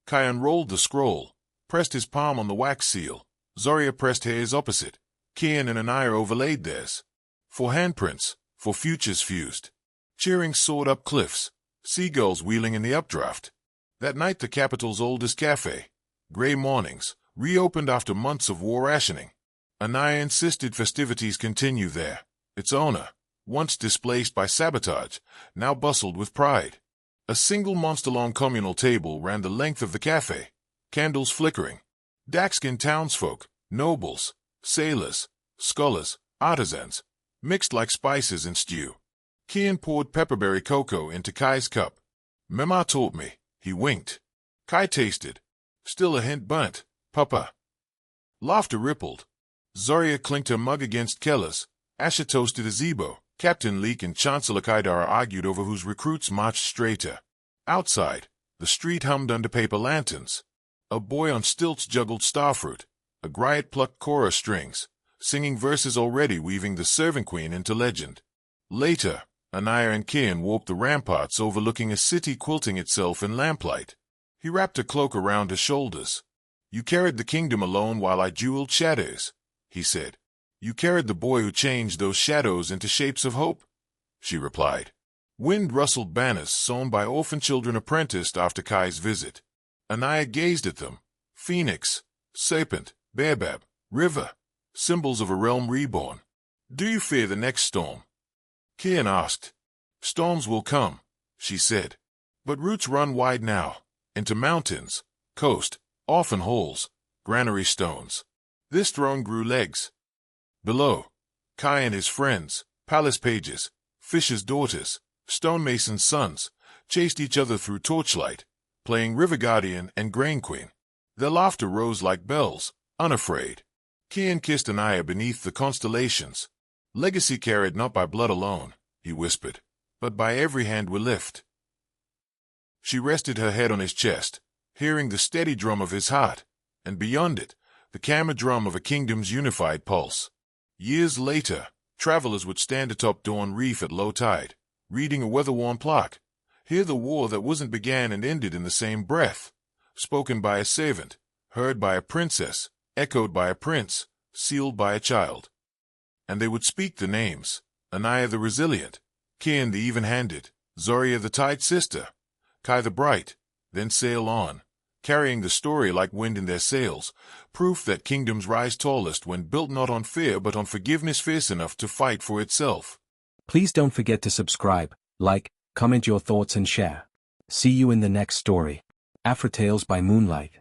S1: Kai unrolled the scroll, pressed his palm on the wax seal. Zoria pressed hers opposite. Kian and Anaya overlaid theirs. For handprints, for futures fused. Cheering soared up cliffs, seagulls wheeling in the updraft. That night the capital's oldest cafe, Grey Mornings, reopened after months of war rationing. Anaya insisted festivities continue there. Its owner, once displaced by sabotage, now bustled with pride. A single monster-long communal table ran the length of the cafe, candles flickering. Dark-skinned townsfolk, nobles, sailors, scholars, artisans, mixed like spices in stew. Kian poured pepperberry cocoa into Kai's cup. "Mema taught me," he winked. Kai tasted. "Still a hint burnt, Papa." Laughter rippled. Zoria clinked her mug against Keller's. Asha toasted Azebo. Captain Leek and Chancellor Kaidara argued over whose recruits marched straighter. Outside, the street hummed under paper lanterns. A boy on stilts juggled starfruit. A griot plucked chorus strings, singing verses already weaving the servant queen into legend. Later, Anaya and Kian walked the ramparts overlooking a city quilting itself in lamplight. He wrapped a cloak around his shoulders. "You carried the kingdom alone while I jeweled shadows," he said. "You carried the boy who changed those shadows into shapes of hope," she replied. Wind rustled banners sewn by orphan children apprenticed after Kai's visit. Anaya gazed at them. Phoenix, serpent, baobab, river, symbols of a realm reborn. "Do you fear the next storm?" Kian asked. "Storms will come," she said. "But roots run wide now, into mountains, coast, orphan holes, granary stones. This throne grew legs." Below, Kai and his friends, palace pages, fishers' daughters, stonemasons' sons, chased each other through torchlight, playing River Guardian and Grain Queen. Their laughter rose like bells, unafraid. Kian kissed Anaya beneath the constellations. "Legacy carried not by blood alone," he whispered, "but by every hand we lift." She rested her head on his chest, hearing the steady drum of his heart, and beyond it, the camera drum of a kingdom's unified pulse. Years later, travelers would stand atop Dawn Reef at low tide, reading a weather-worn plaque, hear the war that wasn't began and ended in the same breath, spoken by a servant, heard by a princess, echoed by a prince, sealed by a child. And they would speak the names: Anaya the resilient, Kian the even-handed, Zoria the tied sister, Kai the bright, then sail on, carrying the story like wind in their sails, proof that kingdoms rise tallest when built not on fear but on forgiveness fierce enough to fight for itself.
S2: Please don't forget to subscribe, like, comment your thoughts and share. See you in the next story. AFRITALES by Moonlight.